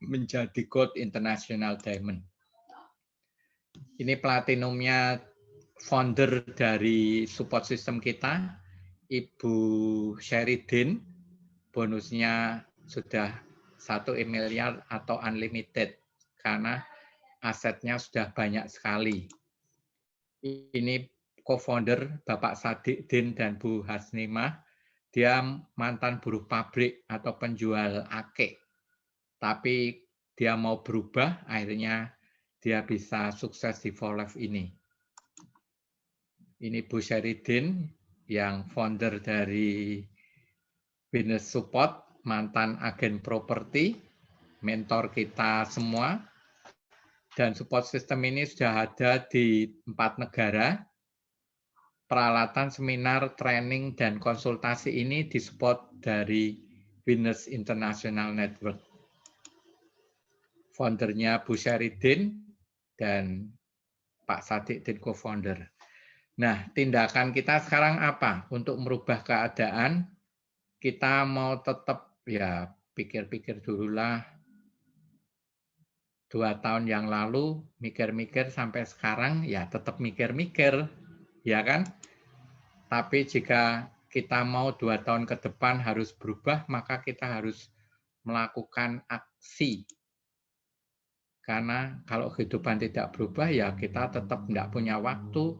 menjadi Gold International Diamond. Ini platinumnya founder dari support system kita, Ibu Sheridin. Bonusnya sudah 1 miliar atau unlimited karena asetnya sudah banyak sekali. Ini co-founder Bapak Sadik Din dan Bu Hasnimah. Dia mantan buruh pabrik atau penjual ake. Tapi dia mau berubah, akhirnya dia bisa sukses di Volef ini. Ini Bu Sheridin yang founder dari Business Support, mantan agen properti, mentor kita semua. Dan support system ini sudah ada di 4 negara. Peralatan, seminar, training, dan konsultasi ini disupport dari Business International Network. Foundernya Bu Sheridin dan Pak Sadik Din co-founder. Nah, tindakan kita sekarang apa? Untuk merubah keadaan, kita mau tetap pikir-pikir dululah. 2 tahun yang lalu mikir-mikir sampai sekarang tetap mikir-mikir, ya kan? Tapi jika kita mau 2 tahun ke depan harus berubah, maka kita harus melakukan aksi. Karena kalau kehidupan tidak berubah, kita tetap tidak punya waktu,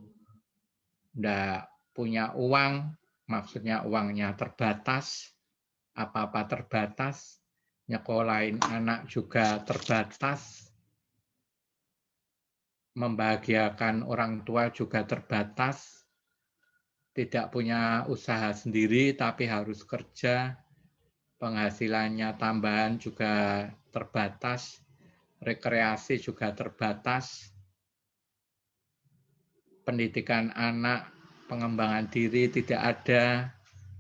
tidak punya uang, maksudnya uangnya terbatas, apa-apa terbatas, nyekolahin anak juga terbatas, membahagiakan orang tua juga terbatas, tidak punya usaha sendiri tapi harus kerja, penghasilannya tambahan juga terbatas, rekreasi juga terbatas, pendidikan anak, pengembangan diri tidak ada,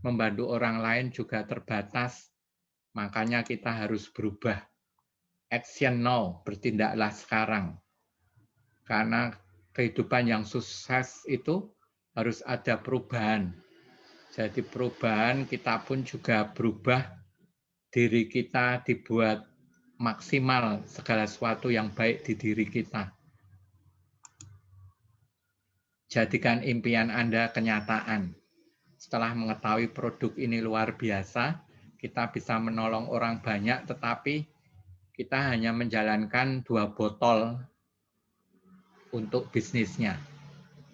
membantu orang lain juga terbatas, makanya kita harus berubah. Action now, bertindaklah sekarang. Karena kehidupan yang sukses itu harus ada perubahan. Jadi perubahan kita pun juga berubah, diri kita dibuat maksimal segala sesuatu yang baik di diri kita. Jadikan impian Anda kenyataan. Setelah mengetahui produk ini luar biasa, kita bisa menolong orang banyak, tetapi kita hanya menjalankan 2 botol untuk bisnisnya.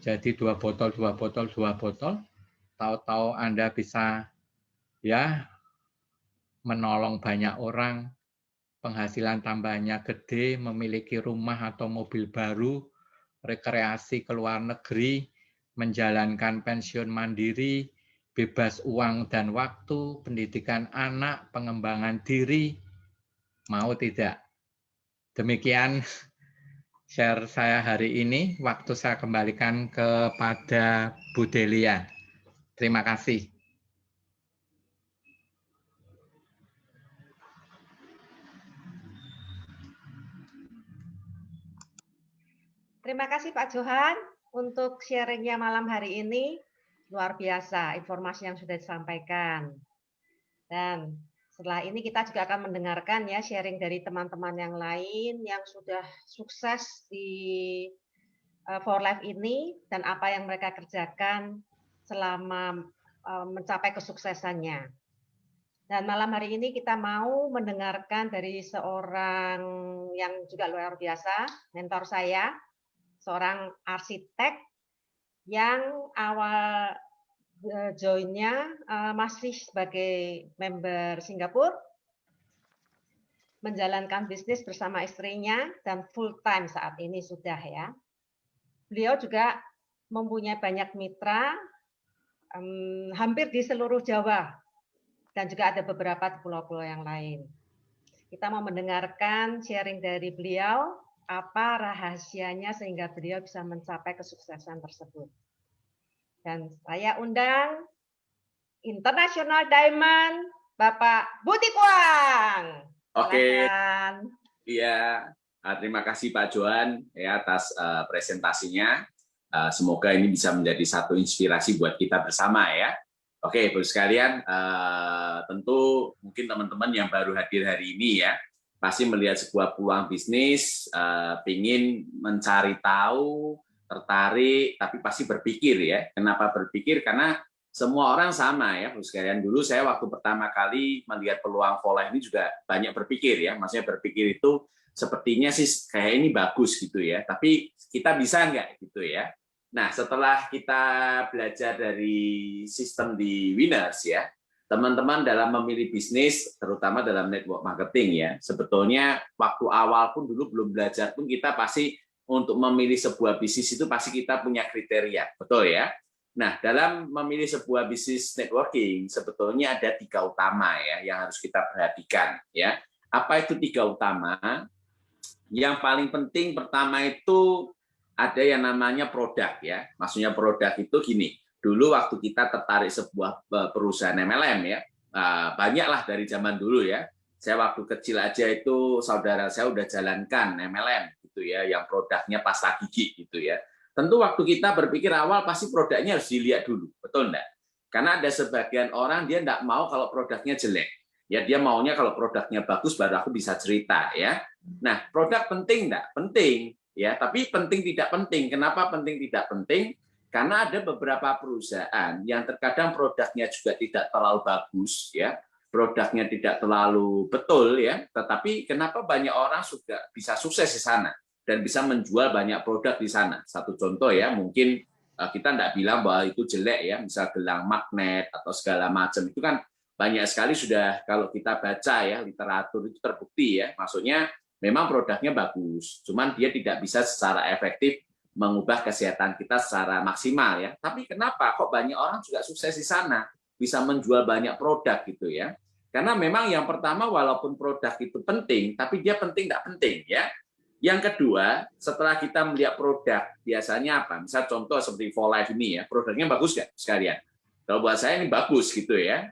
Jadi 2 botol, 2 botol, 2 botol, tahu-tahu Anda bisa ya menolong banyak orang, penghasilan tambahnya gede, memiliki rumah atau mobil baru, rekreasi ke luar negeri, menjalankan pensiun mandiri, bebas uang dan waktu, pendidikan anak, pengembangan diri, mau tidak? Demikian share saya hari ini. Waktu saya kembalikan kepada Bu Delia. Terima kasih. Terima kasih Pak Johan untuk sharingnya malam hari ini. Luar biasa informasi yang sudah disampaikan. Dan setelah ini kita juga akan mendengarkan ya sharing dari teman-teman yang lain yang sudah sukses di For Life ini dan apa yang mereka kerjakan selama mencapai kesuksesannya. Dan malam hari ini kita mau mendengarkan dari seorang yang juga luar biasa, mentor saya, seorang arsitek yang awal joinnya masih sebagai member Singapura, menjalankan bisnis bersama istrinya dan full time saat ini sudah ya. Beliau juga mempunyai banyak mitra hampir di seluruh Jawa dan juga ada beberapa di pulau-pulau yang lain. Kita mau mendengarkan sharing dari beliau, apa rahasianya sehingga beliau bisa mencapai kesuksesan tersebut. Dan saya undang International Diamond Bapak Buti Kuang. Oke, iya, terima kasih Pak Johan ya atas presentasinya. Semoga ini bisa menjadi satu inspirasi buat kita bersama ya. Oke, Bapak sekalian, tentu mungkin teman-teman yang baru hadir hari ini ya, pasti melihat sebuah peluang bisnis, pingin mencari tahu, tertarik, tapi pasti berpikir ya. Kenapa berpikir? Karena semua orang sama ya, Bapak sekalian. Dulu saya waktu pertama kali melihat peluang For Life ini juga banyak berpikir ya. Maksudnya berpikir itu sepertinya sih kayak ini bagus gitu ya, tapi kita bisa nggak gitu ya. Nah, setelah kita belajar dari sistem di Winners ya, teman-teman dalam memilih bisnis, terutama dalam network marketing ya, sebetulnya waktu awal pun dulu belum belajar pun kita pasti untuk memilih sebuah bisnis itu pasti kita punya kriteria, betul ya? Nah, dalam memilih sebuah bisnis networking, sebetulnya ada 3 utama ya yang harus kita perhatikan ya. Apa itu 3 utama? Yang paling penting pertama itu ada yang namanya produk ya. Maksudnya produk itu gini, dulu waktu kita tertarik sebuah perusahaan MLM ya, banyaklah dari zaman dulu ya. Saya waktu kecil aja itu saudara saya udah jalankan MLM gitu ya, yang produknya pasta gigi gitu ya. Tentu waktu kita berpikir awal pasti produknya harus dilihat dulu, betul enggak? Karena ada sebagian orang dia enggak mau kalau produknya jelek. Ya dia maunya kalau produknya bagus baru aku bisa cerita ya. Nah, produk penting enggak? Penting ya, tapi penting tidak penting. Kenapa penting tidak penting? Karena ada beberapa perusahaan yang terkadang produknya juga tidak terlalu bagus ya. Produknya tidak terlalu betul ya, tetapi kenapa banyak orang juga bisa sukses di sana dan bisa menjual banyak produk di sana. Satu contoh ya, mungkin kita tidak bilang bahwa itu jelek ya, misal gelang magnet atau segala macam itu kan banyak sekali sudah kalau kita baca ya literatur itu terbukti ya, maksudnya memang produknya bagus, cuman dia tidak bisa secara efektif mengubah kesehatan kita secara maksimal ya. Tapi kenapa kok banyak orang juga sukses di sana, bisa menjual banyak produk gitu ya? Karena memang yang pertama walaupun produk itu penting, tapi dia penting tidak penting ya. Yang kedua, setelah kita melihat produk, biasanya apa? Misal contoh seperti For Life ini ya, produknya bagus nggak sekalian? Kalau buat saya ini bagus gitu ya.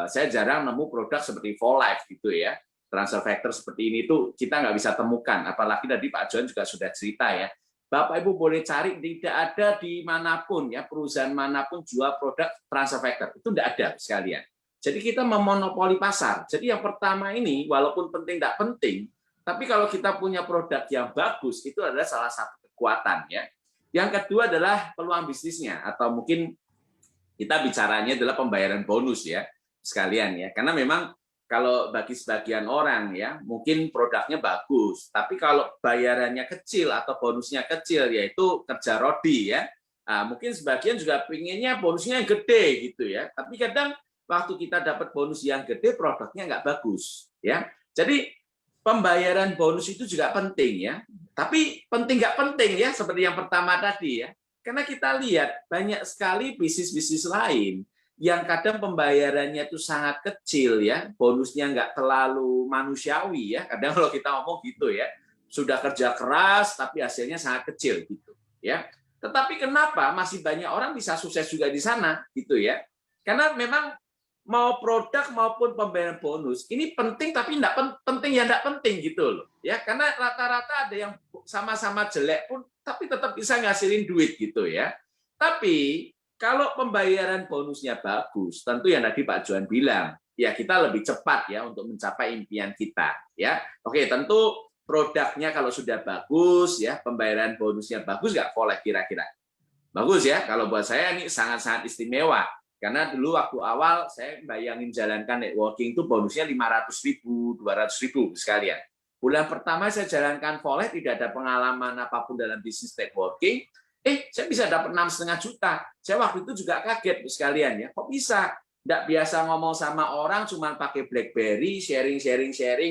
Saya jarang nemu produk seperti For Life gitu ya. Transfer factor seperti ini tuh kita nggak bisa temukan. Apalagi tadi Pak John juga sudah cerita ya. Bapak Ibu boleh cari, tidak ada di manapun ya, perusahaan manapun jual produk transfer factor. Itu tidak ada sekalian. Jadi kita memonopoli pasar. Jadi yang pertama ini walaupun penting tidak penting, tapi kalau kita punya produk yang bagus itu adalah salah satu kekuatan ya. Yang kedua adalah peluang bisnisnya atau mungkin kita bicaranya adalah pembayaran bonus ya sekalian ya, karena memang kalau bagi sebagian orang ya mungkin produknya bagus, tapi kalau bayarannya kecil atau bonusnya kecil, yaitu kerja rodi ya, mungkin sebagian juga pengennya bonusnya yang gede gitu ya. Tapi kadang waktu kita dapat bonus yang gede, produknya nggak bagus ya. Jadi pembayaran bonus itu juga penting ya. Tapi penting nggak penting ya, seperti yang pertama tadi ya. Karena kita lihat banyak sekali bisnis-bisnis lain yang kadang pembayarannya itu sangat kecil ya, bonusnya nggak terlalu manusiawi ya. Kadang kalau kita ngomong gitu ya, sudah kerja keras tapi hasilnya sangat kecil gitu ya. Tetapi kenapa masih banyak orang bisa sukses juga di sana gitu ya? Karena memang mau produk maupun pembayaran bonus ini penting, tapi enggak penting ya enggak penting gitu loh ya. Karena rata-rata ada yang sama-sama jelek pun tapi tetap bisa ngasilin duit gitu ya. Tapi kalau pembayaran bonusnya bagus, tentu yang tadi Pak Johan bilang, ya kita lebih cepat ya untuk mencapai impian kita ya. Oke, tentu produknya kalau sudah bagus ya, pembayaran bonusnya bagus nggak boleh kira-kira. Bagus ya, kalau buat saya ini sangat-sangat istimewa. Karena dulu waktu awal saya bayangin jalankan networking itu bonusnya 500.000, 200.000 sekalian. Bulan pertama saya jalankan Volley, tidak ada pengalaman apapun dalam bisnis networking. Saya bisa dapat 6,5 juta. Saya waktu itu juga kaget sekalian ya. Kok bisa? Nggak biasa ngomong sama orang, cuma pakai BlackBerry, sharing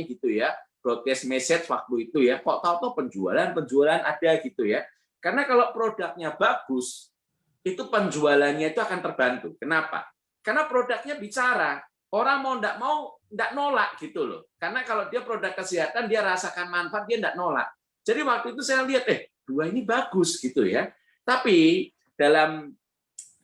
gitu ya. Broadcast message waktu itu ya. Kok tahu-tahu penjualan ada gitu ya. Karena kalau produknya bagus, itu penjualannya itu akan terbantu. Kenapa? Karena produknya bicara. Orang mau, nggak nolak gitu loh. Karena kalau dia produk kesehatan, dia rasakan manfaat, dia nggak nolak. Jadi waktu itu saya lihat, dua ini bagus gitu ya. Tapi dalam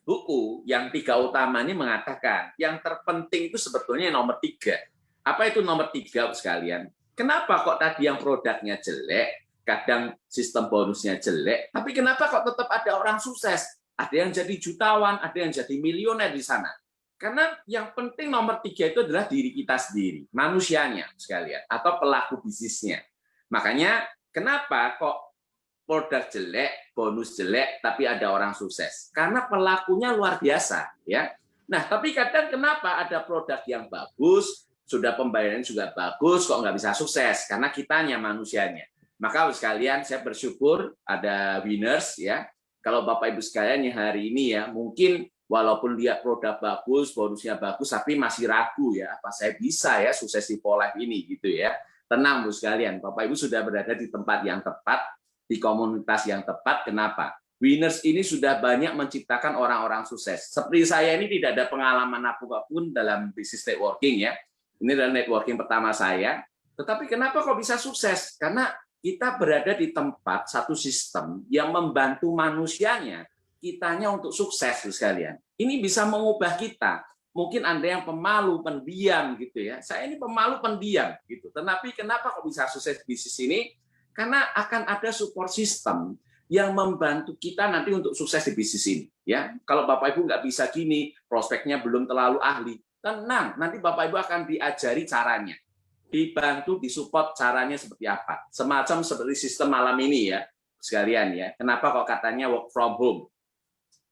buku yang 3 utama ini mengatakan yang terpenting itu sebetulnya nomor 3. Apa itu nomor 3 sekalian? Kenapa kok tadi yang produknya jelek, kadang sistem bonusnya jelek, tapi kenapa kok tetap ada orang sukses? Ada yang jadi jutawan, ada yang jadi milioner di sana. Karena yang penting nomor 3 itu adalah diri kita sendiri, manusianya sekalian, atau pelaku bisnisnya. Makanya kenapa kok produk jelek, bonus jelek, tapi ada orang sukses? Karena pelakunya luar biasa, ya. Nah, tapi kadang kenapa ada produk yang bagus, sudah pembayaran juga bagus, kok nggak bisa sukses? Karena kitanya manusianya. Maka sekalian, saya bersyukur ada winners, ya. Kalau Bapak Ibu sekalian yang hari ini ya, mungkin walaupun lihat produk bagus, bonusnya bagus, tapi masih ragu ya, apa saya bisa ya sukses di Volley ini gitu ya. Tenang Bu sekalian, Bapak Ibu sudah berada di tempat yang tepat, di komunitas yang tepat. Kenapa? Winners ini sudah banyak menciptakan orang-orang sukses. Seperti saya ini tidak ada pengalaman apapun dalam bisnis networking ya. Ini adalah networking pertama saya. Tetapi kenapa kok bisa sukses? Karena kita berada di tempat satu sistem yang membantu manusianya, kitanya untuk sukses sekalian. Ini bisa mengubah kita. Mungkin Anda yang pemalu, pendiam gitu ya. Saya ini pemalu, pendiam gitu. Tetapi kenapa kok bisa sukses bisnis ini? Karena akan ada support system yang membantu kita nanti untuk sukses di bisnis ini. Ya, kalau Bapak Ibu nggak bisa gini, prospeknya belum terlalu ahli, tenang, nanti Bapak Ibu akan diajari caranya, dibantu, disupport caranya seperti apa. Semacam seperti sistem malam ini ya, sekalian ya. Kenapa kok katanya work from home?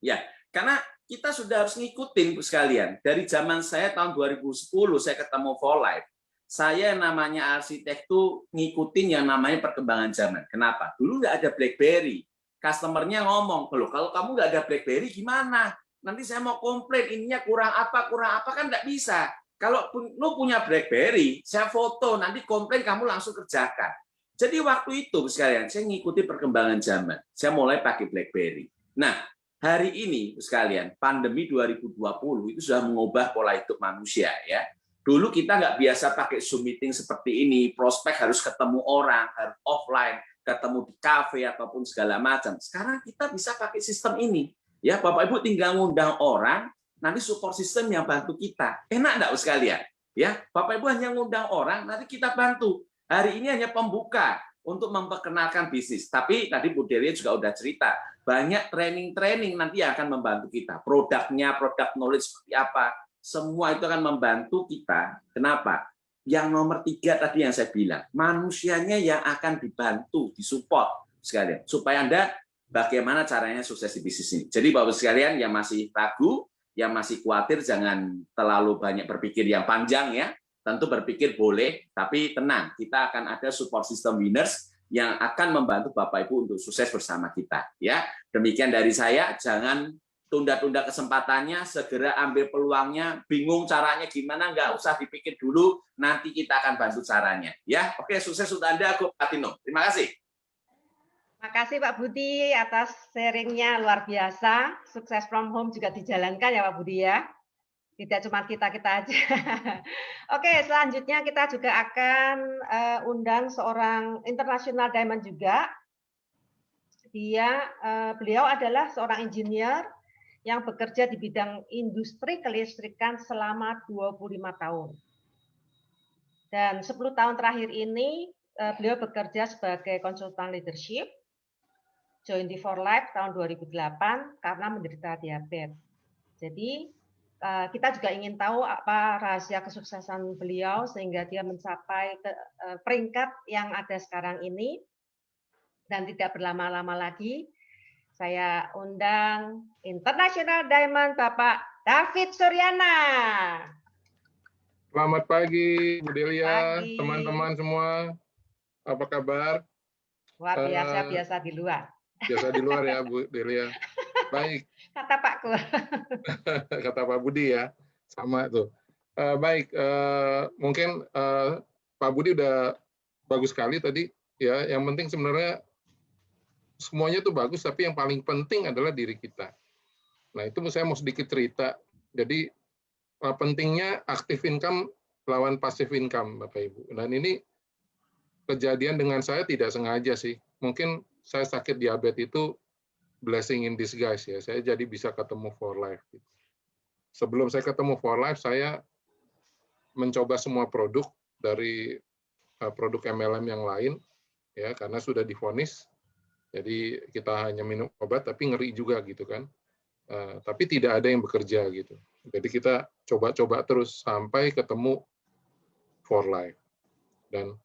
Ya, karena kita sudah harus ngikutin sekalian. Dari zaman saya tahun 2010 saya ketemu Volley. Saya namanya arsitek tuh ngikutin yang namanya perkembangan zaman. Kenapa? Dulu nggak ada BlackBerry. Customer-nya ngomong, loh kalau kamu nggak ada BlackBerry gimana? Nanti saya mau komplain, ininya kurang apa kan nggak bisa. Kalau lu punya BlackBerry, saya foto, nanti komplain kamu langsung kerjakan. Jadi waktu itu sekalian, saya ngikuti perkembangan zaman. Saya mulai pakai BlackBerry. Nah, hari ini sekalian, pandemi 2020 itu sudah mengubah pola hidup manusia ya. Dulu kita nggak biasa pakai Zoom meeting seperti ini, prospek harus ketemu orang, harus offline, ketemu di kafe ataupun segala macam. Sekarang kita bisa pakai sistem ini. Ya, Bapak Ibu tinggal ngundang orang, nanti support system yang bantu kita. Enak nggak sekalian? Ya, Bapak Ibu hanya ngundang orang, nanti kita bantu. Hari ini hanya pembuka untuk memperkenalkan bisnis. Tapi tadi Bu Delia juga udah cerita, banyak training-training nanti yang akan membantu kita. Produknya, produk knowledge seperti apa, semua itu akan membantu kita. Kenapa? Yang nomor 3 tadi yang saya bilang, manusianya yang akan dibantu, disupport sekalian. Supaya Anda bagaimana caranya sukses di bisnis ini. Jadi Bapak sekalian yang masih ragu, yang masih khawatir, jangan terlalu banyak berpikir yang panjang ya. tentu berpikir boleh, tapi tenang, kita akan ada support system winners yang akan membantu Bapak Ibu untuk sukses bersama kita. Ya, demikian dari saya. Jangan tunda-tunda kesempatannya, segera ambil peluangnya. Bingung caranya gimana? Nggak usah dipikir dulu. Nanti kita akan bantu caranya. Ya, oke, sukses untuk Anda, Go Platino. Terima kasih. Terima kasih Pak Budi atas sharingnya luar biasa. Sukses from home juga dijalankan ya Pak Budi ya. Tidak cuma kita-kita aja. Oke, selanjutnya kita juga akan undang seorang international diamond juga. Beliau adalah seorang engineer yang bekerja di bidang industri kelistrikan selama 25 tahun. Dan 10 tahun terakhir ini beliau bekerja sebagai konsultan leadership, join di For Life tahun 2008 karena menderita diabetes. Jadi kita juga ingin tahu apa rahasia kesuksesan beliau sehingga dia mencapai peringkat yang ada sekarang ini. Dan tidak berlama-lama lagi, saya undang International Diamond Bapak David Suryana. Selamat pagi, Bu Delia, teman-teman semua. Apa kabar? Luar biasa, biasa di luar. Biasa di luar ya, Bu Delia. Baik. Kata Pakku. Kata Pak Budi ya, sama tuh. Baik, mungkin Pak Budi udah bagus sekali tadi. Ya, yang penting sebenarnya semuanya tuh bagus, tapi yang paling penting adalah diri kita. Nah, itu saya mau sedikit cerita. Jadi pentingnya active income lawan passive income, Bapak Ibu. Dan ini kejadian dengan saya tidak sengaja sih. Mungkin saya sakit diabetes itu blessing in disguise ya. Saya jadi bisa ketemu For Life. Sebelum saya ketemu For Life, saya mencoba semua produk dari produk MLM yang lain, ya karena sudah divonis. Jadi kita hanya minum obat, tapi ngeri juga gitu kan. Tapi tidak ada yang bekerja gitu. Jadi kita coba-coba terus sampai ketemu For Life. Dan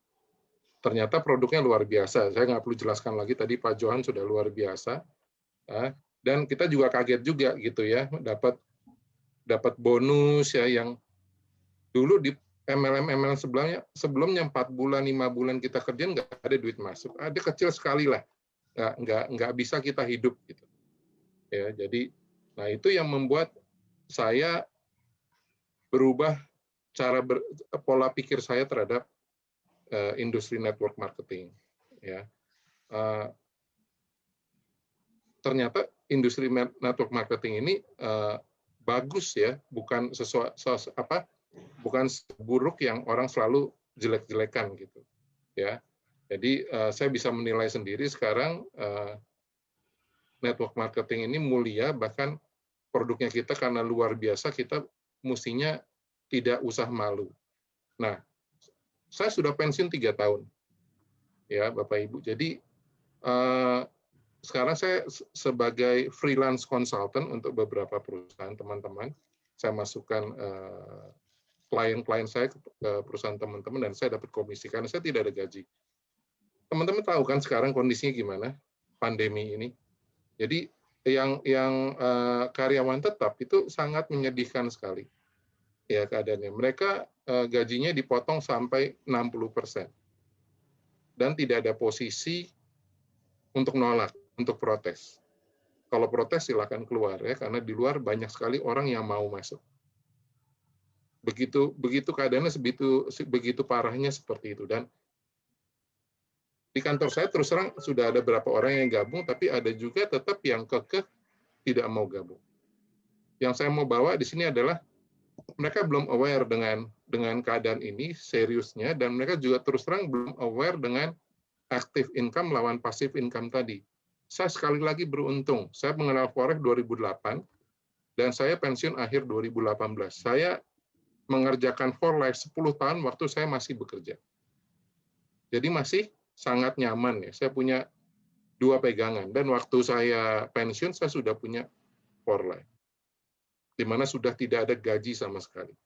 ternyata produknya luar biasa. Saya nggak perlu jelaskan lagi, tadi Pak Johan sudah luar biasa. Dan kita juga kaget juga gitu ya, dapat bonus ya yang dulu di MLM sebelumnya 4 bulan 5 bulan kita kerja nggak ada duit masuk, ada kecil sekali lah, nggak bisa kita hidup gitu ya. Jadi nah itu yang membuat saya berubah pola pikir saya terhadap industri network marketing ya. Ternyata industri network marketing ini bagus ya, bukan bukan buruk yang orang selalu jelek-jelekan gitu ya. Jadi saya bisa menilai sendiri sekarang network marketing ini mulia, bahkan produknya kita karena luar biasa, kita mestinya tidak usah malu. Nah, saya sudah pensiun 3 tahun ya Bapak Ibu. Jadi sekarang saya sebagai freelance consultant untuk beberapa perusahaan teman-teman, saya masukkan klien-klien saya ke perusahaan teman-teman dan saya dapat komisi karena saya tidak ada gaji. Teman-teman tahu kan sekarang kondisinya gimana pandemi ini. Jadi yang karyawan tetap itu sangat menyedihkan sekali ya keadaannya. Mereka gajinya dipotong sampai 60% dan tidak ada posisi untuk nolak, untuk protes. Kalau protes silakan keluar ya, karena di luar banyak sekali orang yang mau masuk. Begitu keadaannya begitu parahnya seperti itu. Dan di kantor saya terus terang sudah ada beberapa orang yang gabung, tapi ada juga tetap yang kekeh tidak mau gabung. Yang saya mau bawa di sini adalah mereka belum aware dengan keadaan ini seriusnya, dan mereka juga terus terang belum aware dengan active income lawan passive income tadi. Saya sekali lagi beruntung. Saya mengenal Forex 2008 dan saya pensiun akhir 2018. Saya mengerjakan For Life 10 tahun waktu saya masih bekerja. Jadi masih sangat nyaman ya. Saya punya 2 pegangan dan waktu saya pensiun saya sudah punya For Life. Di mana sudah tidak ada gaji sama sekali.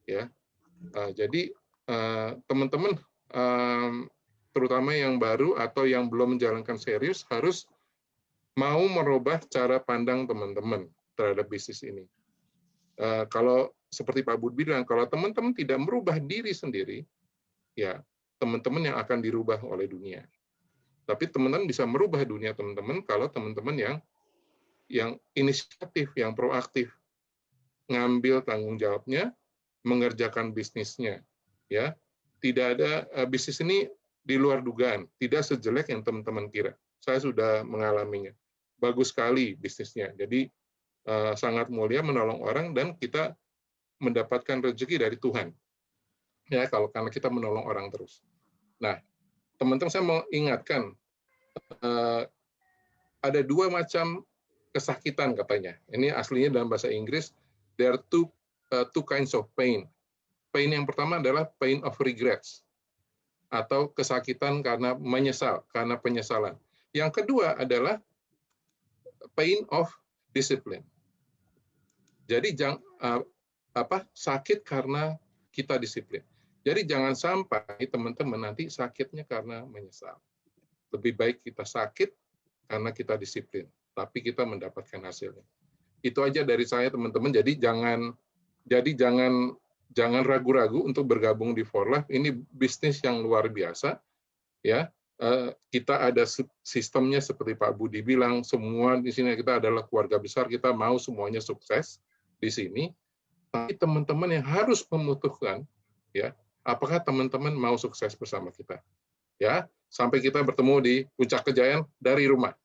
Ya. Jadi teman-teman terutama yang baru atau yang belum menjalankan serius harus mau merubah cara pandang teman-teman terhadap bisnis ini. Kalau seperti Pak Budi bilang, kalau teman-teman tidak merubah diri sendiri, ya teman-teman yang akan dirubah oleh dunia. Tapi teman-teman bisa merubah dunia teman-teman kalau teman-teman yang inisiatif, yang proaktif, ngambil tanggung jawabnya, mengerjakan bisnisnya. Ya, tidak ada bisnis ini di luar dugaan, tidak sejelek yang teman-teman kira. Saya sudah mengalaminya. Bagus sekali bisnisnya. Jadi sangat mulia menolong orang dan kita mendapatkan rezeki dari Tuhan. Ya, karena kita menolong orang terus. Nah, teman-teman saya mau ingatkan ada dua macam kesakitan katanya. Ini aslinya dalam bahasa Inggris, there are two kinds of pain. Pain yang pertama adalah pain of regrets atau kesakitan karena menyesal, karena penyesalan. Yang kedua adalah pain of discipline. Jadi sakit karena kita disiplin. Jadi jangan sampai teman-teman nanti sakitnya karena menyesal. Lebih baik kita sakit karena kita disiplin, tapi kita mendapatkan hasilnya. Itu aja dari saya teman-teman. Jadi jangan ragu-ragu untuk bergabung di For Life. Ini bisnis yang luar biasa, ya. Kita ada sistemnya seperti Pak Budi bilang, semua di sini kita adalah keluarga besar. Kita mau semuanya sukses di sini. Tapi teman-teman yang harus memutuskan, ya, apakah teman-teman mau sukses bersama kita, ya. Sampai kita bertemu di Puncak Kejayaan dari rumah.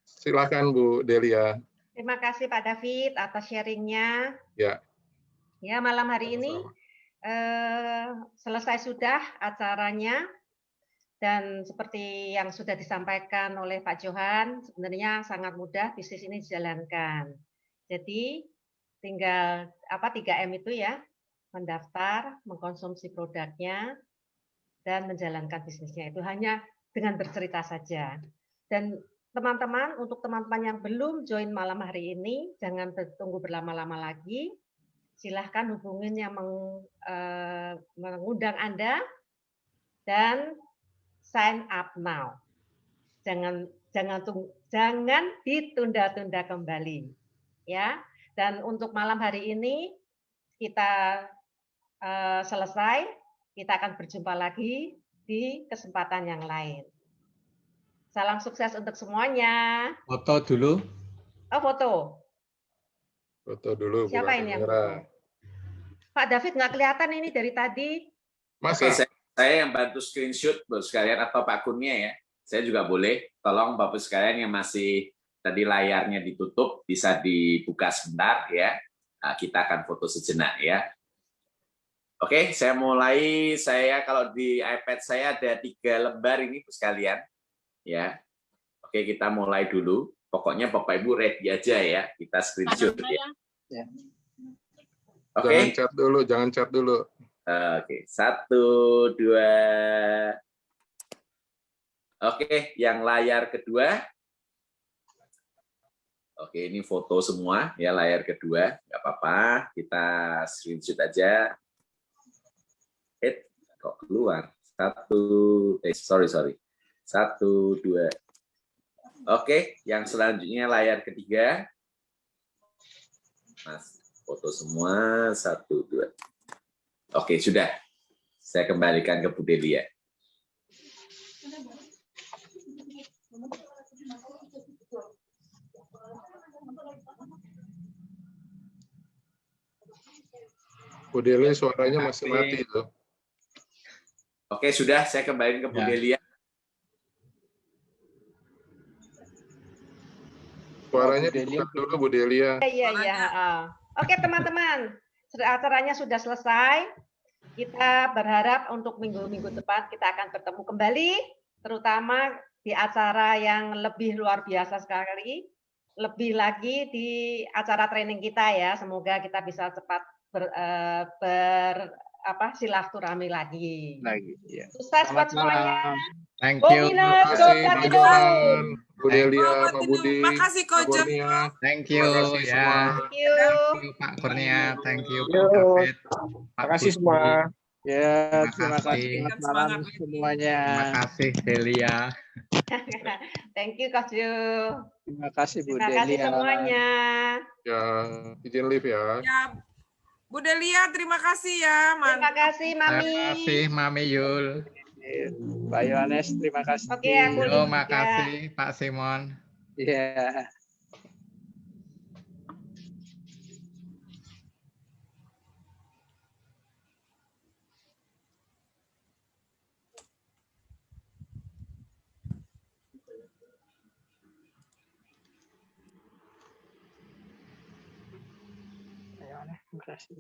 Silakan Bu Delia. Terima kasih Pak David atas sharingnya. Ya. Ya, malam hari ini selesai sudah acaranya, dan seperti yang sudah disampaikan oleh Pak Johan, sebenarnya sangat mudah bisnis ini dijalankan. Jadi tinggal 3M itu ya, mendaftar, mengkonsumsi produknya, dan menjalankan bisnisnya. Itu hanya dengan bercerita saja. Dan teman-teman, untuk teman-teman yang belum join malam hari ini, jangan tunggu berlama-lama lagi. Silahkan hubungin yang mengundang Anda dan sign up now. Jangan ditunda-tunda kembali, ya. Dan untuk malam hari ini kita selesai. Kita akan berjumpa lagi di kesempatan yang lain. Salam sukses untuk semuanya. Foto dulu. Oh, foto. Foto dulu. Siapa ini yang foto? Pak David nggak kelihatan ini dari tadi. Oke, saya yang bantu screenshot Bapak sekalian, atau Pak Kurnia ya. Saya juga boleh. Tolong Bapak sekalian yang masih tadi layarnya ditutup, bisa dibuka sebentar ya. Nah, kita akan foto sejenak ya. Oke, saya mulai. Saya kalau di iPad saya ada 3 lembar ini sekalian, ya. Oke, kita mulai dulu. Pokoknya Bapak Ibu ready aja ya. Kita screenshot ya. Oke. Jangan chat dulu. Oke, 1, 2. Oke, yang layar kedua. Oke, ini foto semua ya, layar kedua. Nggak apa-apa, kita screenshot aja. Kok keluar? 1, 2. Oke, yang selanjutnya layar ketiga. Mas, foto semua, 1, 2. Oke, sudah. Saya kembalikan ke Bu Delia. Bu Delia suaranya masih mati itu. Oke, sudah. Saya kembalikan ke Bu Delia. Suaranya dibuka dulu Bu Delia. Iya. Oke teman-teman, acaranya sudah selesai. Kita berharap untuk minggu-minggu depan kita akan bertemu kembali, terutama di acara yang lebih luar biasa sekali, lebih lagi di acara training kita ya. Semoga kita bisa cepat silaturahmi lagi. Ya. Sukses buat semuanya. Thank you. Terima kasih Pak Johan, Bu Delia, Pak Budi, Pak Kurnia. Thank you ya. Thank you. Thank you Pak Kurnia. Thank you Pak David. Terima kasih semua. Ya, terima kasih. Terima Selamat malam semuanya. Terima kasih Delia. Thank you Coach Ju. Terima kasih Bu Terima kasih Delia. semuanya. Ya, izin live ya. Ya, Bu Delia, terima kasih ya. Terima kasih, Mami. Terima kasih, Mami Yul. Pak Yohanes, terima kasih. Oke, aku Yo, lihat. makasih, Pak Simon. Iya. Pak Yohanes, terima kasih.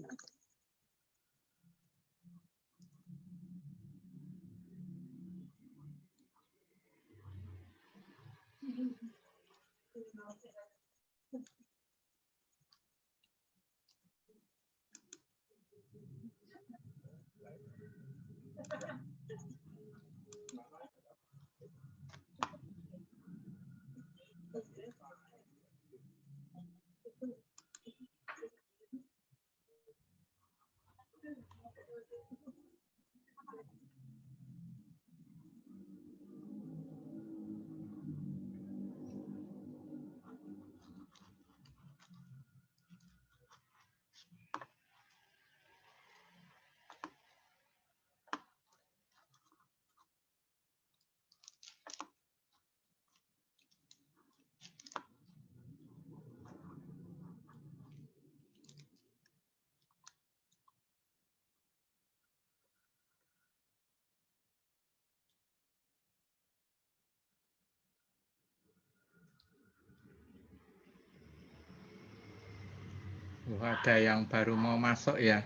Ada yang baru mau masuk ya.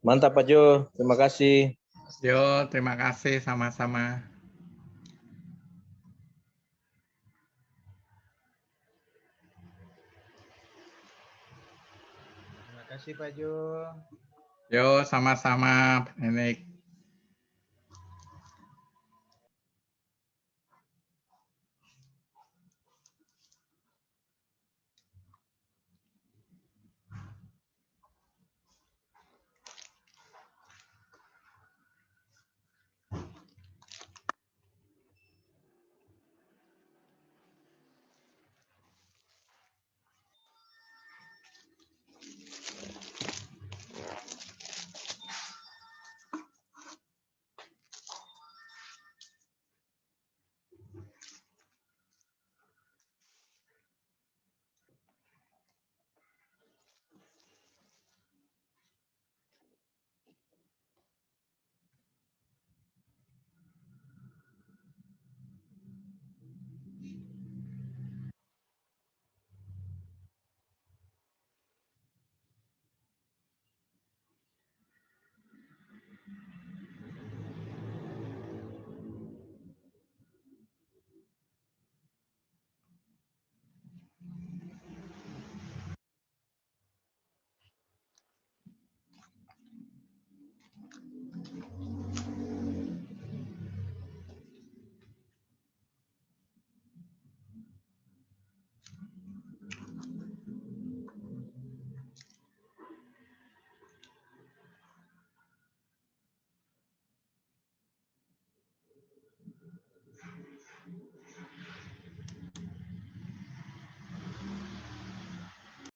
Mantap Pak Jo, terima kasih. Yo, terima kasih sama-sama. Terima kasih Pak Jo. Yo, sama-sama, Enik.